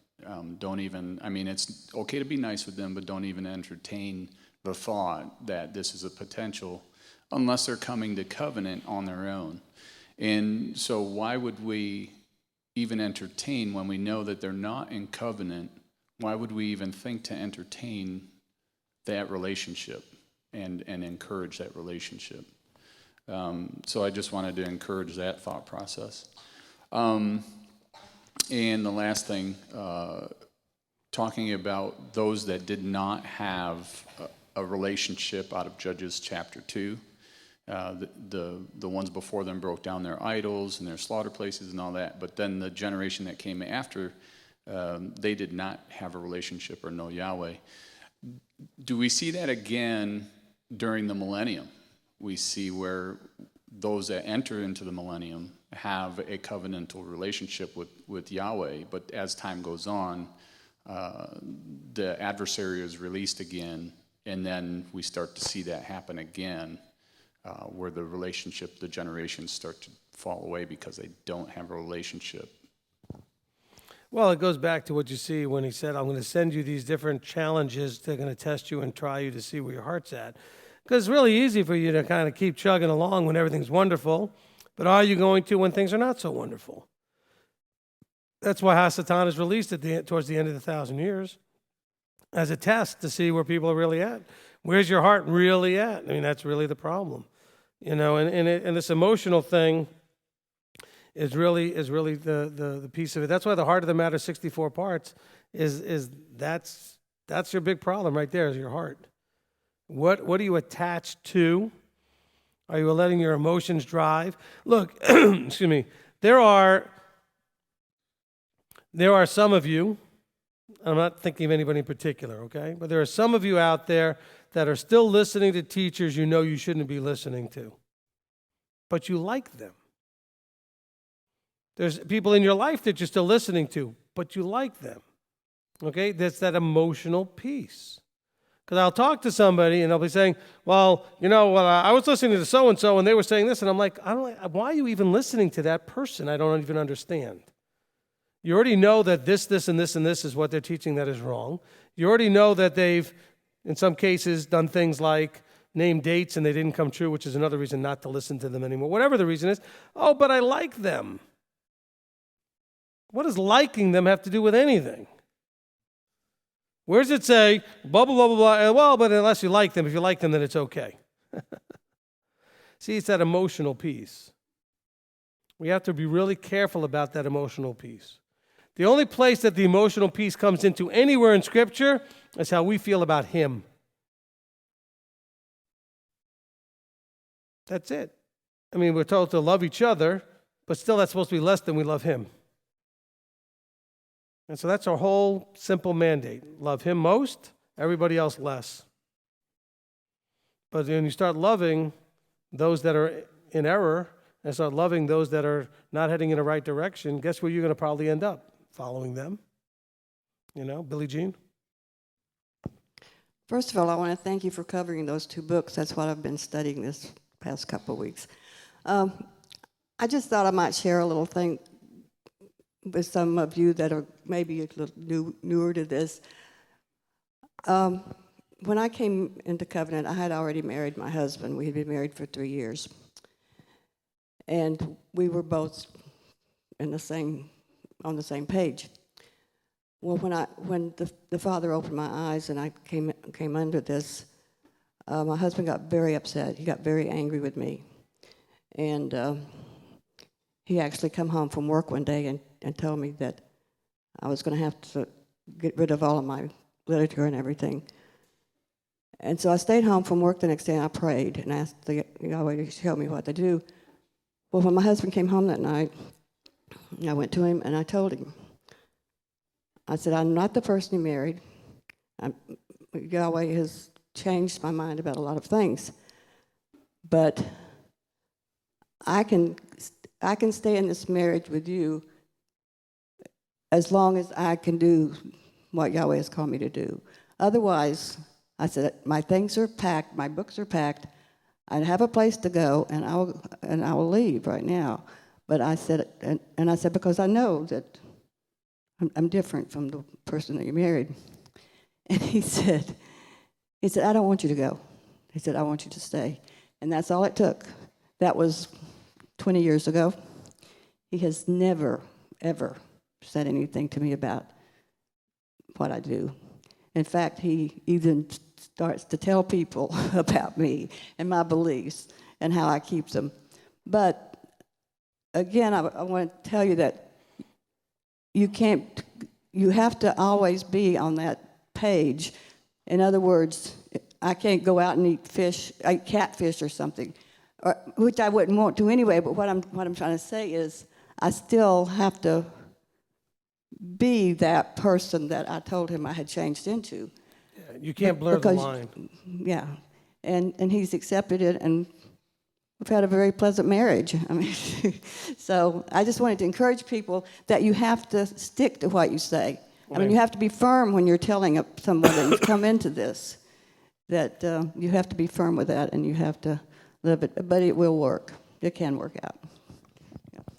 [SPEAKER 5] Don't even. I mean, it's okay to be nice with them, but don't even entertain the thought that this is a potential unless they're coming to covenant on their own. And so why would we even entertain when we know that they're not in covenant? Why would we even think to entertain that relationship and encourage that relationship? So I just wanted to encourage that thought process. And the last thing, talking about those that did not have a relationship out of Judges chapter 2. The ones before them broke down their idols and their slaughter places and all that. But then the generation that came after, they did not have a relationship or know Yahweh. Do we see that again during the millennium? We see where those that enter into the millennium have a covenantal relationship with Yahweh. But as time goes on, the adversary is released again. And then we start to see that happen again. Where the relationship, the generations start to fall away because they don't have a relationship.
[SPEAKER 1] Well, it goes back to what you see when he said, I'm going to send you these different challenges. They're going to test you and try you to see where your heart's at. Because it's really easy for you to kind of keep chugging along when everything's wonderful. But are you going to when things are not so wonderful? That's why Hasatan is released towards the end of the 1,000 years as a test to see where people are really at. Where's your heart really at? I mean, that's really the problem. You know, and this emotional thing is really the piece of it. That's why the heart of the matter, 64 parts, is that's your big problem right there, is your heart. What are you attached to? Are you letting your emotions drive? Look, excuse me, there are some of you, I'm not thinking of anybody in particular, okay? But there are some of you out there that are still listening to teachers you know you shouldn't be listening to. But you like them. There's people in your life that you're still listening to, but you like them. Okay? That's that emotional piece. Because I'll talk to somebody and they'll be saying, well, I was listening to so-and-so and they were saying this, and I'm like, why are you even listening to that person? I don't even understand. You already know that this, and this, and this is what they're teaching that is wrong. You already know that they've, in some cases, done things like name dates and they didn't come true, which is another reason not to listen to them anymore. Whatever the reason is, oh, but I like them. What does liking them have to do with anything? Where does it say, blah, blah, blah, blah, blah, well, but unless you like them, if you like them, then it's okay. See, it's that emotional piece. We have to be really careful about that emotional piece. The only place that the emotional piece comes into anywhere in Scripture is how we feel about Him. That's it. I mean, we're told to love each other, but still that's supposed to be less than we love Him. And so that's our whole simple mandate. Love him most, everybody else less. But when you start loving those that are in error and start loving those that are not heading in the right direction, guess where you're going to probably end up? Following them. You know, Billie Jean?
[SPEAKER 6] First of all, I want to thank you for covering those 2 books. That's what I've been studying this past couple of weeks. I just thought I might share a little thing with some of you that are maybe a little newer to this. When I came into covenant, I had already married my husband. We had been married for 3 years. And we were both on the same page. Well, when the Father opened my eyes and I came under this, my husband got very upset. He got very angry with me. And he actually come home from work one day and told me that I was going to have to get rid of all of my literature and everything. And so I stayed home from work the next day and I prayed and asked the Yahweh to show me what to do. Well, when my husband came home that night, I went to him and I told him. I said, I'm not the person you married. Yahweh has changed my mind about a lot of things. But I can stay in this marriage with you as long as I can do what Yahweh has called me to do. Otherwise, I said, my things are packed, my books are packed. I have a place to go, and I will leave right now. But I said, and I said, because I know that I'm different from the person that you married. And he said, I don't want you to go. He said, I want you to stay. And that's all it took. That was 20 years ago. He has never, ever said anything to me about what I do. In fact, he even starts to tell people about me and my beliefs and how I keep them. But again, I want to tell you that you have to always be on that page. In other words, I can't go out and eat catfish or something, which I wouldn't want to anyway, but what I'm trying to say is I still have to be that person that I told him I had changed into.
[SPEAKER 1] Yeah, you can't blur the line.
[SPEAKER 6] Yeah, and he's accepted it, and we've had a very pleasant marriage. I mean, so I just wanted to encourage people that you have to stick to what you say. I mean, you have to be firm when you're telling someone that you've come into this, that you have to be firm with that, and you have to live it, but it will work. It can work out.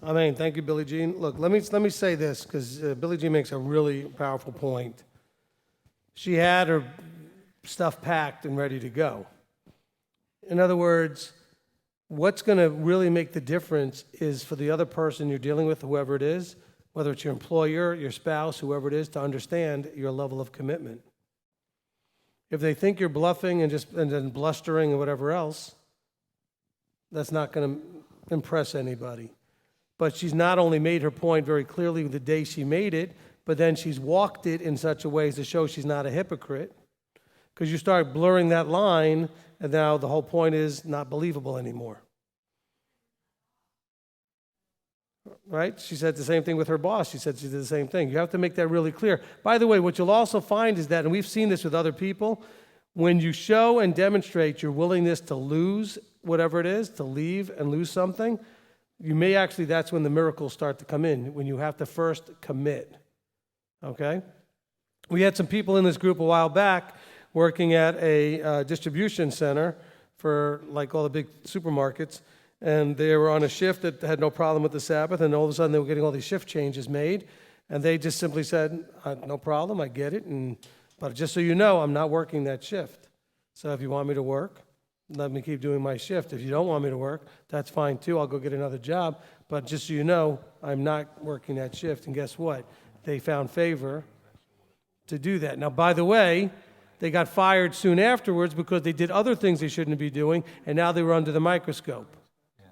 [SPEAKER 1] I mean, thank you, Billie Jean. Look, let me say this, because Billie Jean makes a really powerful point. She had her stuff packed and ready to go. In other words, what's going to really make the difference is for the other person you're dealing with, whoever it is, whether it's your employer, your spouse, whoever it is, to understand your level of commitment. If they think you're bluffing and then blustering and whatever else, that's not going to impress anybody. But she's not only made her point very clearly the day she made it, but then she's walked it in such a way as to show she's not a hypocrite. Because you start blurring that line, and now the whole point is not believable anymore. Right? She said the same thing with her boss. She said she did the same thing. You have to make that really clear. By the way, what you'll also find is that, and we've seen this with other people, when you show and demonstrate your willingness to lose whatever it is, to leave and lose something, you may actually, that's when the miracles start to come in, when you have to first commit. Okay? We had some people in this group a while back working at a distribution center for like all the big supermarkets, and they were on a shift that had no problem with the Sabbath, and all of a sudden they were getting all these shift changes made, and they just simply said, no problem, I get it, but just so you know, I'm not working that shift. So if you want me to work, let me keep doing my shift. If you don't want me to work, that's fine too. I'll go get another job. But just so you know, I'm not working that shift. And guess what? They found favor to do that. Now, by the way, they got fired soon afterwards because they did other things they shouldn't be doing, and now they were under the microscope. Yeah.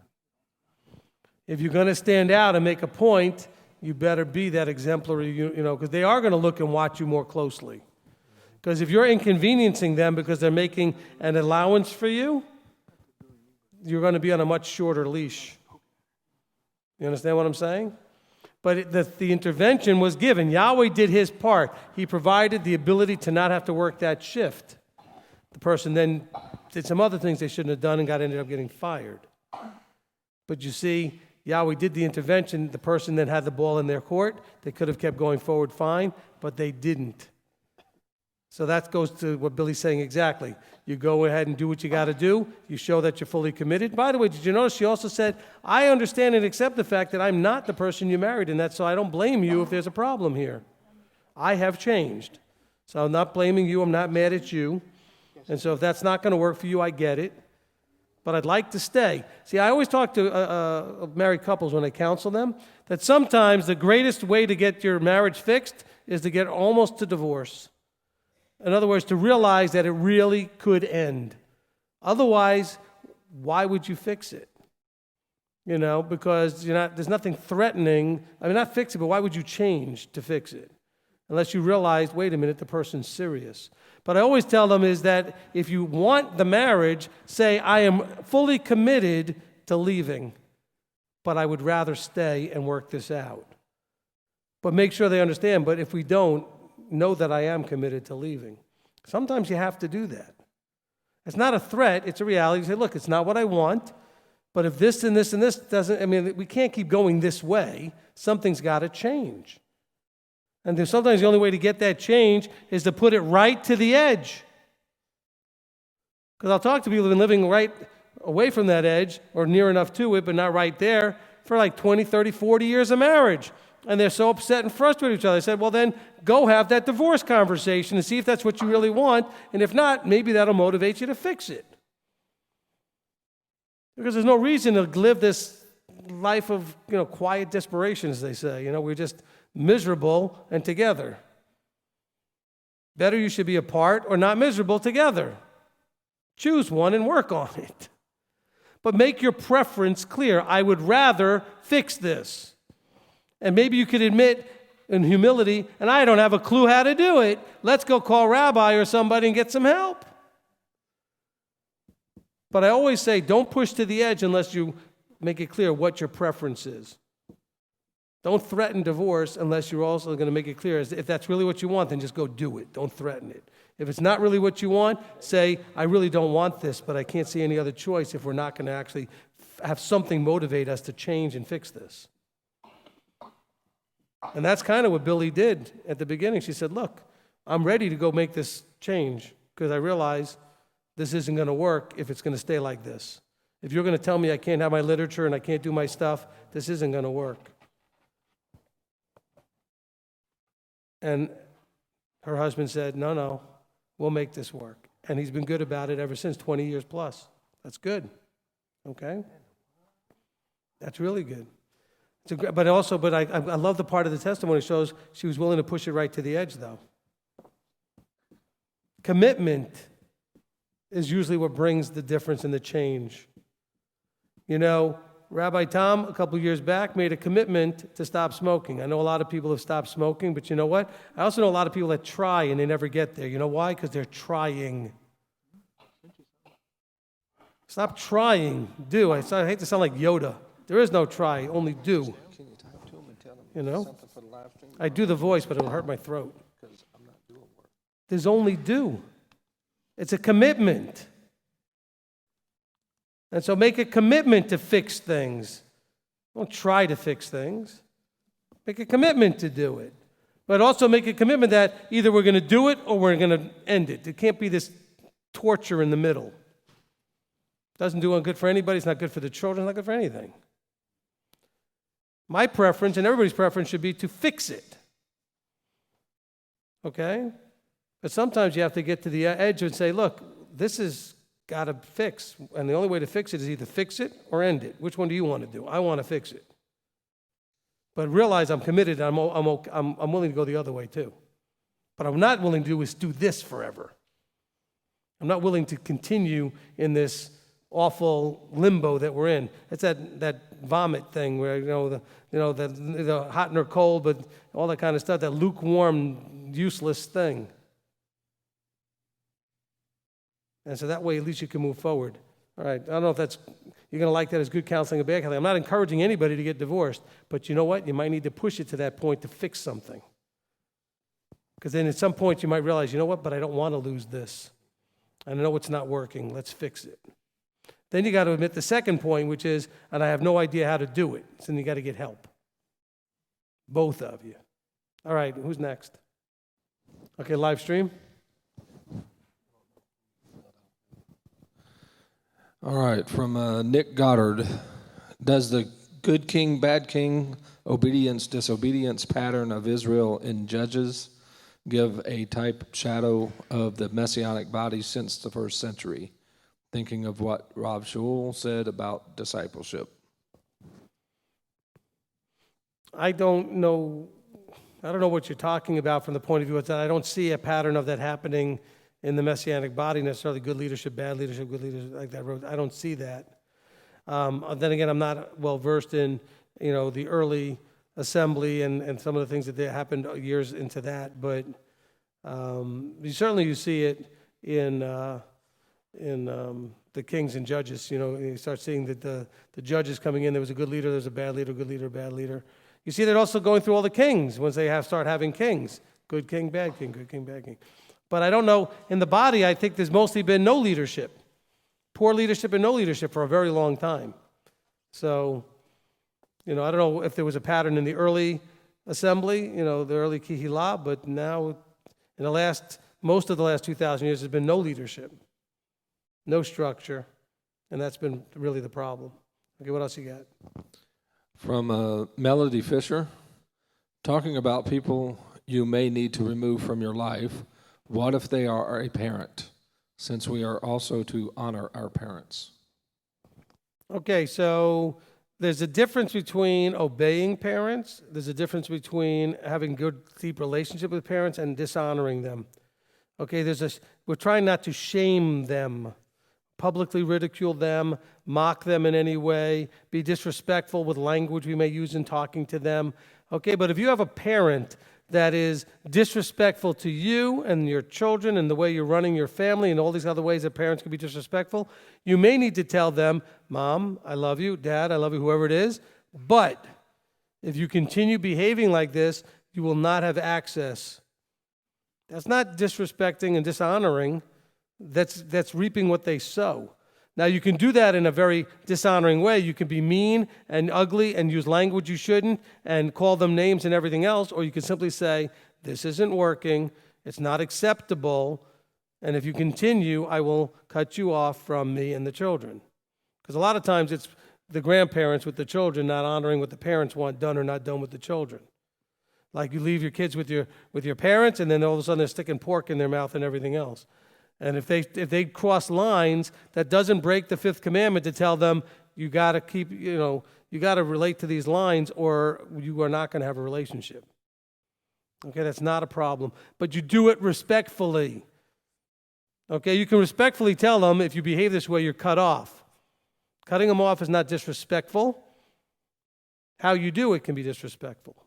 [SPEAKER 1] If you're going to stand out and make a point, you better be that exemplary, you know, because they are going to look and watch you more closely. Because if you're inconveniencing them because they're making an allowance for you, you're going to be on a much shorter leash. You understand what I'm saying? But the intervention was given. Yahweh did his part. He provided the ability to not have to work that shift. The person then did some other things they shouldn't have done and ended up getting fired. But you see, Yahweh did the intervention. The person then had the ball in their court. They could have kept going forward fine, but they didn't. So that goes to what Billy's saying exactly. You go ahead and do what you got to do. You show that you're fully committed. By the way, did you notice she also said, I understand and accept the fact that I'm not the person you married, and that's so I don't blame you if there's a problem here. I have changed. So I'm not blaming you. I'm not mad at you. And so if that's not going to work for you, I get it. But I'd like to stay. See, I always talk to married couples when I counsel them that sometimes the greatest way to get your marriage fixed is to get almost to divorce. In other words, to realize that it really could end. Otherwise, why would you fix it? You know, because there's nothing threatening. I mean, not fix it, but why would you change to fix it? Unless you realize, wait a minute, the person's serious. But I always tell them is that if you want the marriage, say, I am fully committed to leaving, but I would rather stay and work this out. But make sure they understand, but if we don't, know that I am committed to leaving. Sometimes you have to do that. It's not a threat, it's a reality. You say, look, it's not what I want, but if this and this and this doesn't, I mean, we can't keep going this way. Something's got to change. And then sometimes the only way to get that change is to put it right to the edge. Because I'll talk to people who've been living right away from that edge or near enough to it, but not right there, for like 20, 30, 40 years of marriage. And they're so upset and frustrated with each other. I said, well, then go have that divorce conversation and see if that's what you really want. And if not, maybe that'll motivate you to fix it. Because there's no reason to live this life of, quiet desperation, as they say. We're just miserable and together. Better you should be apart or not miserable together. Choose one and work on it. But make your preference clear. I would rather fix this. And maybe you could admit in humility, and I don't have a clue how to do it. Let's go call Rabbi or somebody and get some help. But I always say, don't push to the edge unless you make it clear what your preference is. Don't threaten divorce unless you're also going to make it clear. If that's really what you want, then just go do it. Don't threaten it. If it's not really what you want, say, I really don't want this, but I can't see any other choice if we're not going to actually have something motivate us to change and fix this. And that's kind of what Billy did at the beginning. She said, look, I'm ready to go make this change because I realize this isn't going to work if it's going to stay like this. If you're going to tell me I can't have my literature and I can't do my stuff, this isn't going to work. And her husband said, no, we'll make this work. And he's been good about it ever since, 20 years plus. That's good. Okay? That's really good. But I love the part of the testimony that shows she was willing to push it right to the edge, though. Commitment is usually what brings the difference and the change. Rabbi Tom, a couple years back, made a commitment to stop smoking. I know a lot of people have stopped smoking, but you know what? I also know a lot of people that try and they never get there. You know why? Because they're trying. Stop trying. Do. I hate to sound like Yoda. There is no try, only do.
[SPEAKER 7] Can you talk to him and tell him something for the live stream?
[SPEAKER 1] I do the voice, but it'll hurt my throat. Because I'm not doing work. There's only do. It's a commitment. And so make a commitment to fix things. Don't try to fix things. Make a commitment to do it. But also make a commitment that either we're going to do it or we're going to end it. It can't be this torture in the middle. Doesn't do good for anybody. It's not good for the children. It's not good for anything. My preference and everybody's preference should be to fix it. Okay? But sometimes you have to get to the edge and say, look, this has got to fix. And the only way to fix it is either fix it or end it. Which one do you want to do? I want to fix it. But realize I'm committed. I'm willing to go the other way too. But I'm not willing to do is do this forever. I'm not willing to continue in this awful limbo that we're in. It's that vomit thing where the hot or cold, but all that kind of stuff. That lukewarm, useless thing. And so that way, at least you can move forward. All right, I don't know if you're going to like that as good counseling or bad counseling. I'm not encouraging anybody to get divorced, but you know what? You might need to push it to that point to fix something. Because then at some point you might realize, you know what, but I don't want to lose this. I know it's not working. Let's fix it. Then you got to admit the second point, which is, and I have no idea how to do it. So then you got to get help. Both of you. All right, who's next? Okay, live stream.
[SPEAKER 7] All right, from Nick Goddard. Does the good king, bad king, obedience, disobedience pattern of Israel in Judges give a type shadow of the Messianic body since the first century? Thinking of what Rav Shaul said about discipleship.
[SPEAKER 1] I don't know what you're talking about from the point of view of that I don't see a pattern of that happening in the Messianic body necessarily. Good leadership, bad leadership, good leadership, like that. I don't see that. Then again, I'm not well versed in the early assembly and some of the things that happened years into that, but you see it in the kings and judges. You start seeing that the judges coming in. There was a good leader, there's a bad leader, good leader, bad leader. You see that also going through all the kings once they start having kings. Good king, bad king, good king, bad king. But I don't know, in the body, I think there's mostly been no leadership. Poor leadership and no leadership for a very long time. So, I don't know if there was a pattern in the early assembly, the early Kihila, but now in most of the last 2,000 years, there's been no leadership, no structure, and that's been really the problem. Okay, what else you got?
[SPEAKER 7] From Melody Fisher, talking about people you may need to remove from your life. What if they are a parent, since we are also to honor our parents?
[SPEAKER 1] Okay, so there's a difference between obeying parents. There's a difference between having good, deep relationship with parents and dishonoring them. Okay, we're trying not to shame them, publicly ridicule them, mock them in any way, be disrespectful with language we may use in talking to them. Okay, but if you have a parent that is disrespectful to you and your children and the way you're running your family and all these other ways that parents can be disrespectful, you may need to tell them, Mom, I love you, Dad, I love you, whoever it is, but if you continue behaving like this, you will not have access. That's not disrespecting and dishonoring. That's reaping what they sow. Now, you can do that in a very dishonoring way. You can be mean and ugly and use language you shouldn't and call them names and everything else, or you can simply say, this isn't working, it's not acceptable, and if you continue, I will cut you off from me and the children. Because a lot of times it's the grandparents with the children not honoring what the parents want done or not done with the children. Like you leave your kids with your parents, and then all of a sudden they're sticking pork in their mouth and everything else. And if they cross lines, that doesn't break the fifth commandment to tell them you got to relate to these lines, or you are not going to have a relationship. Okay, that's not a problem, but you do it respectfully. Okay, you can respectfully tell them if you behave this way, you're cut off. Cutting them off is not disrespectful. How you do it can be disrespectful.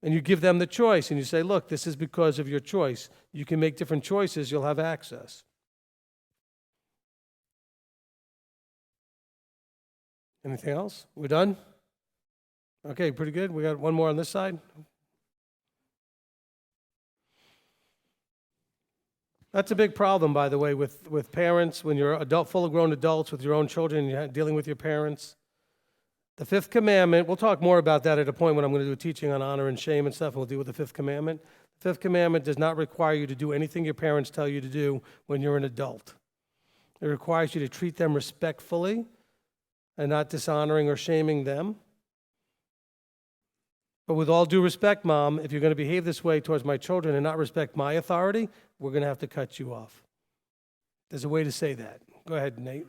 [SPEAKER 1] And you give them the choice, and you say, look, this is because of your choice. You can make different choices, you'll have access. Anything else? We're done? Okay, pretty good. We got one more on this side. That's a big problem, by the way, with parents, when you're full of grown adults with your own children and you're dealing with your parents. The fifth commandment, we'll talk more about that at a point when I'm going to do a teaching on honor and shame and stuff, and we'll deal with the fifth commandment. The fifth commandment does not require you to do anything your parents tell you to do when you're an adult. It requires you to treat them respectfully and not dishonoring or shaming them. But with all due respect, Mom, if you're going to behave this way towards my children and not respect my authority, we're going to have to cut you off. There's a way to say that. Go ahead, Nate.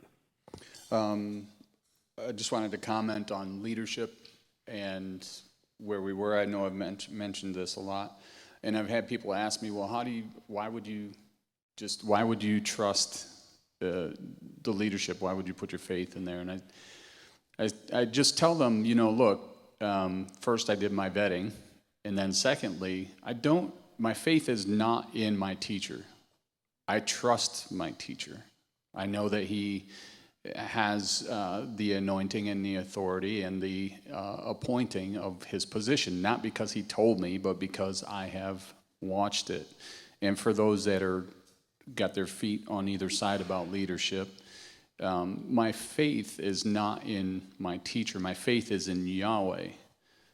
[SPEAKER 5] I just wanted to comment on leadership and where we were. I know I've mentioned this a lot, and I've had people ask me, well, why would you trust the leadership? Why would you put your faith in there? And I just tell them, look, first I did my vetting, and then secondly, my faith is not in my teacher. I trust my teacher. I know that he has the anointing and the authority and the appointing of his position, not because he told me, but because I have watched it. And for those that are got their feet on either side about leadership, my faith is not in my teacher. My faith is in Yahweh.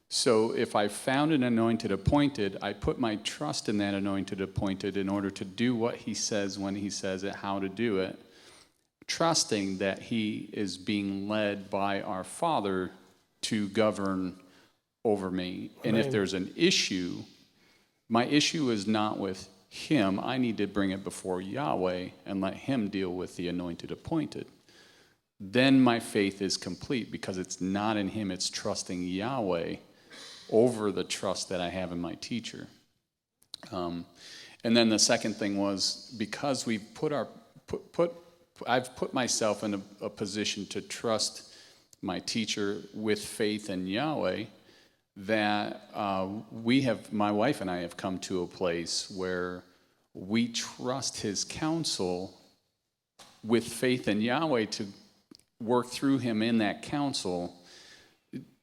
[SPEAKER 5] So if I found an anointed appointed, I put my trust in that anointed appointed in order to do what he says when he says it, how to do it, trusting that he is being led by our Father to govern over me. And if there's an issue, my issue is not with him. I need to bring it before Yahweh and let him deal with the anointed appointed. Then my faith is complete, because it's not in him, it's trusting Yahweh over the trust that I have in my teacher. And then the second thing was, because we I've put myself in a position to trust my teacher with faith in Yahweh, that my wife and I have come to a place where we trust his counsel with faith in Yahweh to work through him in that counsel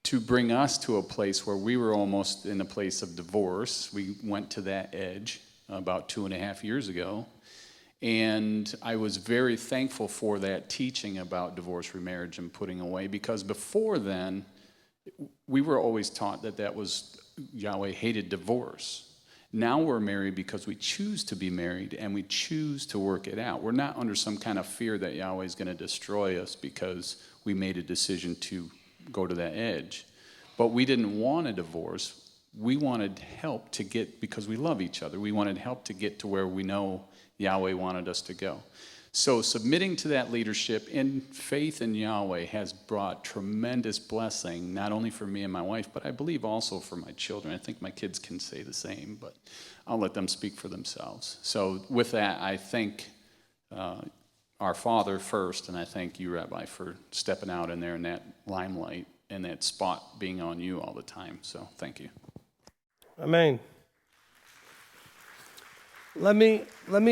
[SPEAKER 5] to bring us to a place where we were almost in a place of divorce. We went to that edge about 2.5 years ago. And I was very thankful for that teaching about divorce, remarriage, and putting away, because before then, we were always taught that was Yahweh hated divorce. Now we're married because we choose to be married and we choose to work it out. We're not under some kind of fear that Yahweh is going to destroy us because we made a decision to go to that edge. But we didn't want a divorce. We wanted help to get, because we love each other, we wanted help to get to where we know Yahweh wanted us to go. So submitting to that leadership in faith in Yahweh has brought tremendous blessing, not only for me and my wife, but I believe also for my children. I think my kids can say the same, but I'll let them speak for themselves. So with that, I thank our Father first, and I thank you, Rabbi, for stepping out in there in that limelight and that spot being on you all the time. So thank you.
[SPEAKER 1] Amen. Let me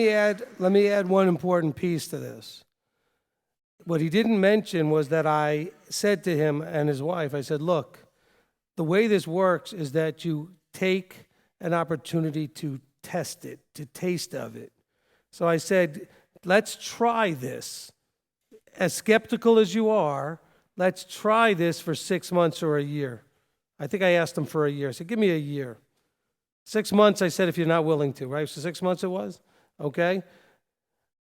[SPEAKER 1] add one important piece to this. What he didn't mention was that I said to him and his wife, I said, look, the way this works is that you take an opportunity to test it, to taste of it. So I said, let's try this. As skeptical as you are, let's try this for 6 months or a year. I think I asked him for a year. I said, give me a year. 6 months, I said, if you're not willing to, right? So 6 months it was, okay?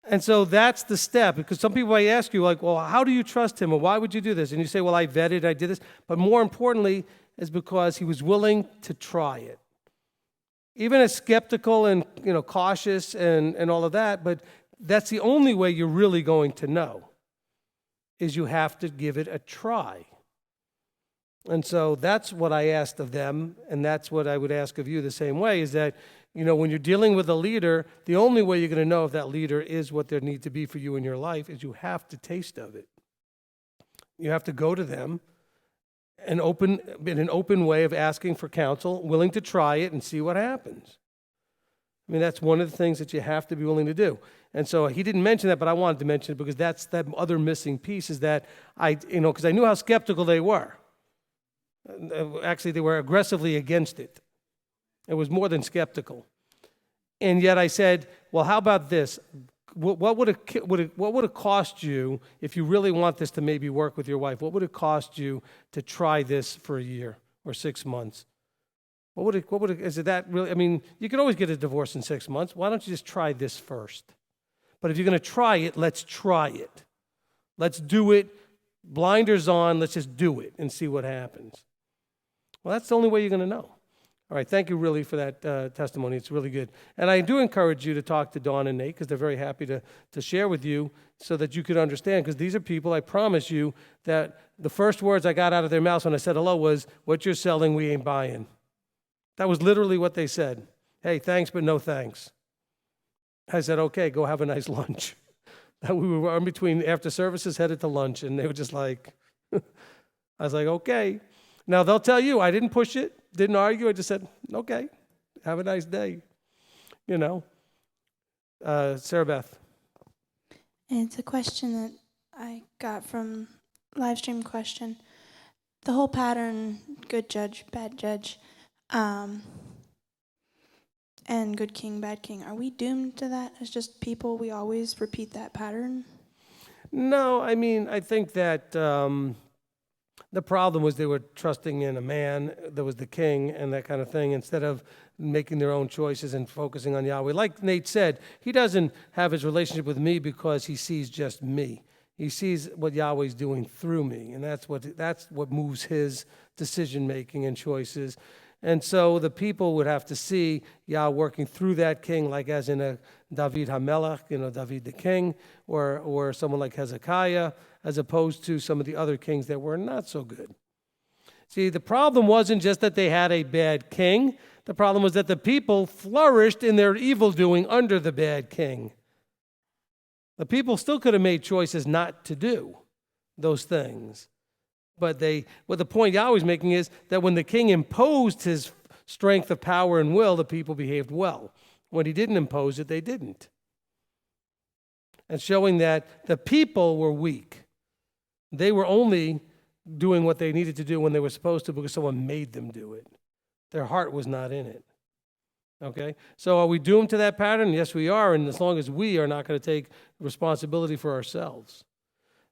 [SPEAKER 1] And so that's the step, because some people might ask you, like, well, how do you trust him, or why would you do this? And you say, well, I vetted, I did this. But more importantly is because he was willing to try it. Even as skeptical and, cautious and all of that, but that's the only way you're really going to know, is you have to give it a try. And so that's what I asked of them, and that's what I would ask of you the same way, is that, when you're dealing with a leader, the only way you're going to know if that leader is what there needs to be for you in your life is you have to taste of it. You have to go to them in an open way of asking for counsel, willing to try it and see what happens. I mean, that's one of the things that you have to be willing to do. And so he didn't mention that, but I wanted to mention it because that's that other missing piece, is that because I knew how skeptical they were. Actually, they were aggressively against it. It was more than skeptical. And yet I said, well, how about this? What would it cost you if you really want this to maybe work with your wife? What would it cost you to try this for a year or 6 months? Is it that really? I mean, you can always get a divorce in 6 months. Why don't you just try this first? But if you're going to try it, let's try it. Let's do it. Blinders on. Let's just do it and see what happens. Well, that's the only way you're going to know. All right, thank you really for that testimony. It's really good. And I do encourage you to talk to Dawn and Nate, because they're very happy to share with you so that you could understand, because these are people, I promise you, that the first words I got out of their mouths when I said hello was, what you're selling, we ain't buying. That was literally what they said. Hey, thanks, but no thanks. I said, okay, go have a nice lunch. We were in between after services, headed to lunch, and they were just like, I was like, okay. Now, they'll tell you, I didn't push it, didn't argue. I just said, okay, have a nice day. Sarah Beth.
[SPEAKER 8] And it's a question that I got from live stream question. The whole pattern, good judge, bad judge, and good king, bad king, are we doomed to that as just people? We always repeat that pattern?
[SPEAKER 1] No, I mean, I think that the problem was they were trusting in a man that was the king and that kind of thing instead of making their own choices and focusing on Yahweh. Like Nate said, he doesn't have his relationship with me because he sees just me. He sees what Yahweh's doing through me, and that's what moves his decision-making and choices. And so the people would have to see Yah working through that king, like as in a David HaMelech, David the king, or someone like Hezekiah, as opposed to some of the other kings that were not so good. See, the problem wasn't just that they had a bad king. The problem was that the people flourished in their evil doing under the bad king. The people still could have made choices not to do those things. But the point Yahweh's making is that when the king imposed his strength of power and will, the people behaved well. When he didn't impose it, they didn't. And showing that the people were weak. They were only doing what they needed to do when they were supposed to because someone made them do it. Their heart was not in it. Okay? So are we doomed to that pattern? Yes, we are, and as long as we are not going to take responsibility for ourselves.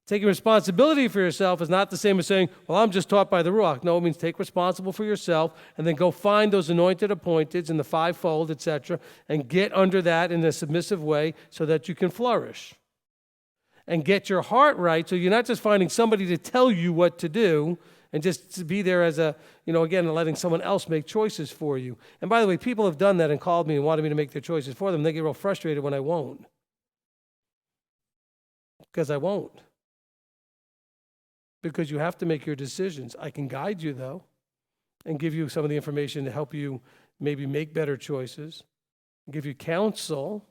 [SPEAKER 1] Taking responsibility for yourself is not the same as saying, well, I'm just taught by the Ruach. No, it means take responsible for yourself and then go find those anointed appointeds in the fivefold, etc., and get under that in a submissive way so that you can flourish. And get your heart right so you're not just finding somebody to tell you what to do and just to be there as a, again, letting someone else make choices for you. And by the way, people have done that and called me and wanted me to make their choices for them. They get real frustrated when I won't. Because I won't. Because you have to make your decisions. I can guide you, though, and give you some of the information to help you maybe make better choices, give you counsel.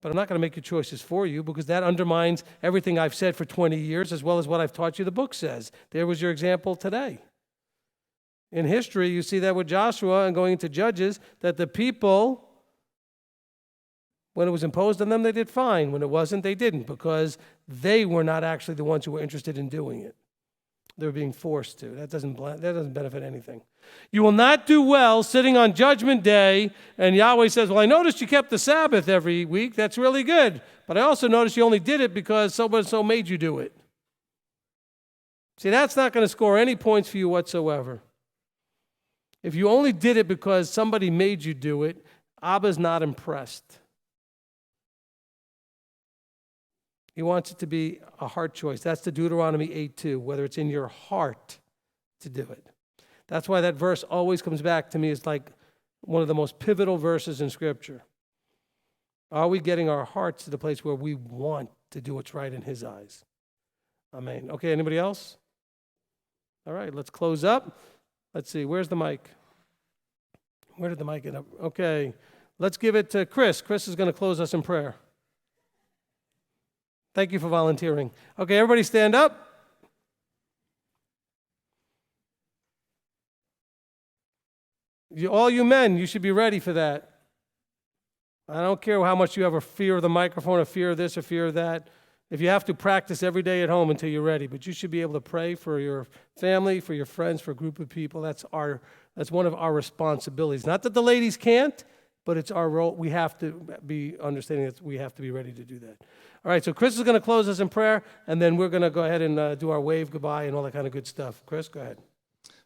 [SPEAKER 1] But I'm not going to make your choices for you because that undermines everything I've said for 20 years as well as what I've taught you the book says. There was your example today. In history, you see that with Joshua and going into Judges, that the people, when it was imposed on them, they did fine. When it wasn't, they didn't because they were not actually the ones who were interested in doing it. They were being forced to. That doesn't benefit anything. You will not do well sitting on Judgment Day and Yahweh says, well, I noticed you kept the Sabbath every week. That's really good. But I also noticed you only did it because so-and-so made you do it. See, that's not going to score any points for you whatsoever. If you only did it because somebody made you do it, Abba's not impressed. He wants it to be a heart choice. That's the Deuteronomy 8:2, whether it's in your heart to do it. That's why that verse always comes back to me as like one of the most pivotal verses in Scripture. Are we getting our hearts to the place where we want to do what's right in His eyes? Amen. Okay, anybody else? All right, let's close up. Let's see, where's the mic? Where did the mic get up? Okay, let's give it to Chris. Chris is going to close us in prayer. Thank you for volunteering. Okay, everybody stand up. All you men, you should be ready for that. I don't care how much you have a fear of the microphone, a fear of this, or fear of that. If you have to, practice every day at home until you're ready. But you should be able to pray for your family, for your friends, for a group of people. That's one of our responsibilities. Not that the ladies can't, but it's our role. We have to be understanding that we have to be ready to do that. All right, so Chris is going to close us in prayer, and then we're going to go ahead and do our wave goodbye and all that kind of good stuff. Chris, go ahead.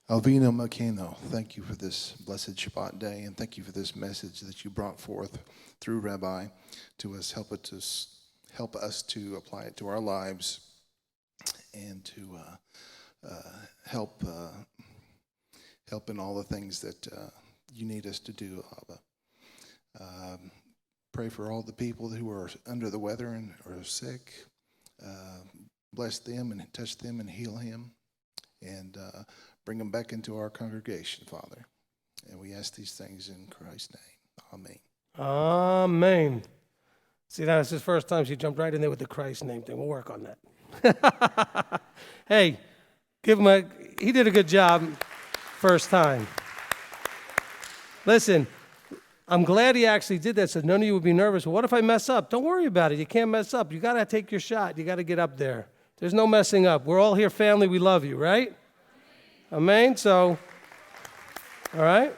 [SPEAKER 9] Alvino Makeno, thank you for this blessed Shabbat day, and thank you for this message that you brought forth through Rabbi to us. Help us to apply it to our lives and to help in all the things that you need us to do, Abba. Pray for all the people who are under the weather and are sick. Bless them and touch them and heal him. And bring them back into our congregation, Father. And we ask these things in Christ's name. Amen.
[SPEAKER 1] Amen. See, that's his first time. She jumped right in there with the Christ name thing. We'll work on that. Hey, he did a good job first time. Listen, I'm glad he actually did that so none of you would be nervous. Well, what if I mess up? Don't worry about it. You can't mess up. You got to take your shot. You got to get up there. There's no messing up. We're all here family. We love you, right? Amen? So, all right?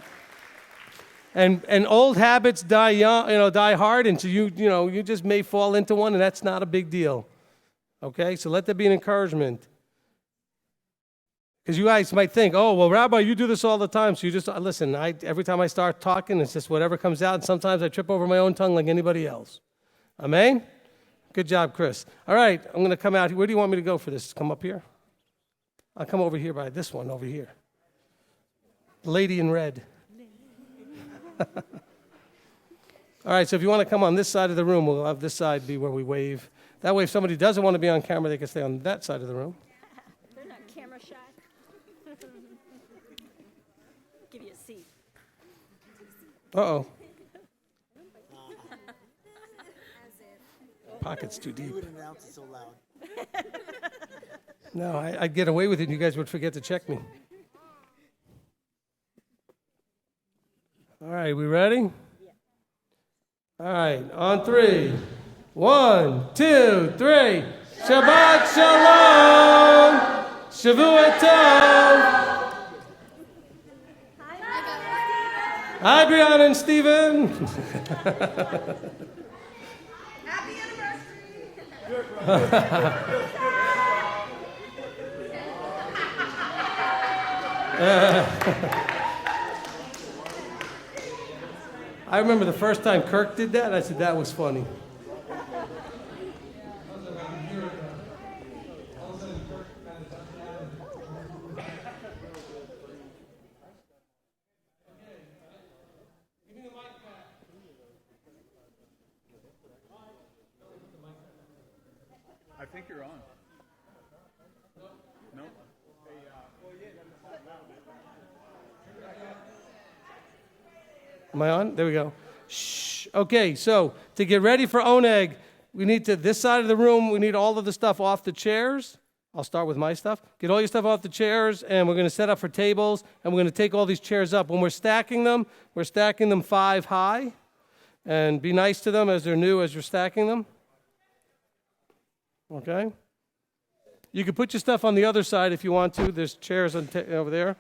[SPEAKER 1] And old habits die young, die hard, and so you just may fall into one, and that's not a big deal. Okay? So let that be an encouragement. Because you guys might think, oh, well, Rabbi, you do this all the time. So you just, listen, every time I start talking, it's just whatever comes out. And sometimes I trip over my own tongue like anybody else. Amen? Good job, Chris. All right, I'm going to come out here. Where do you want me to go for this? Come up here? I'll come over here by this one over here. The lady in red. All right, so if you want to come on this side of the room, we'll have this side be where we wave. That way, if somebody doesn't want to be on camera, they can stay on that side of the room.
[SPEAKER 10] They're not camera shy. Give you a seat.
[SPEAKER 1] Uh-oh. Pocket's too deep.
[SPEAKER 11] You would announce it so loud.
[SPEAKER 1] No, I'd get away with it and you guys would forget to check me. All right, we ready? All right, on 3. 1, 2, 3. Shabbat Shalom! Shavua Tov! Hi, Brianna and Stephen.
[SPEAKER 10] Happy anniversary!
[SPEAKER 1] I remember the first time Kirk did that, I said, that was funny.
[SPEAKER 5] I think you're on. No?
[SPEAKER 1] Am I on? There we go. Shh. Okay, so to get ready for Oneg, we need to, this side of the room, we need all of the stuff off the chairs. I'll start with my stuff. Get all your stuff off the chairs, and we're going to set up for tables, and we're going to take all these chairs up. When we're stacking them 5 high, and be nice to them as they're new as you're stacking them. Okay? You can put your stuff on the other side if you want to. There's chairs over there.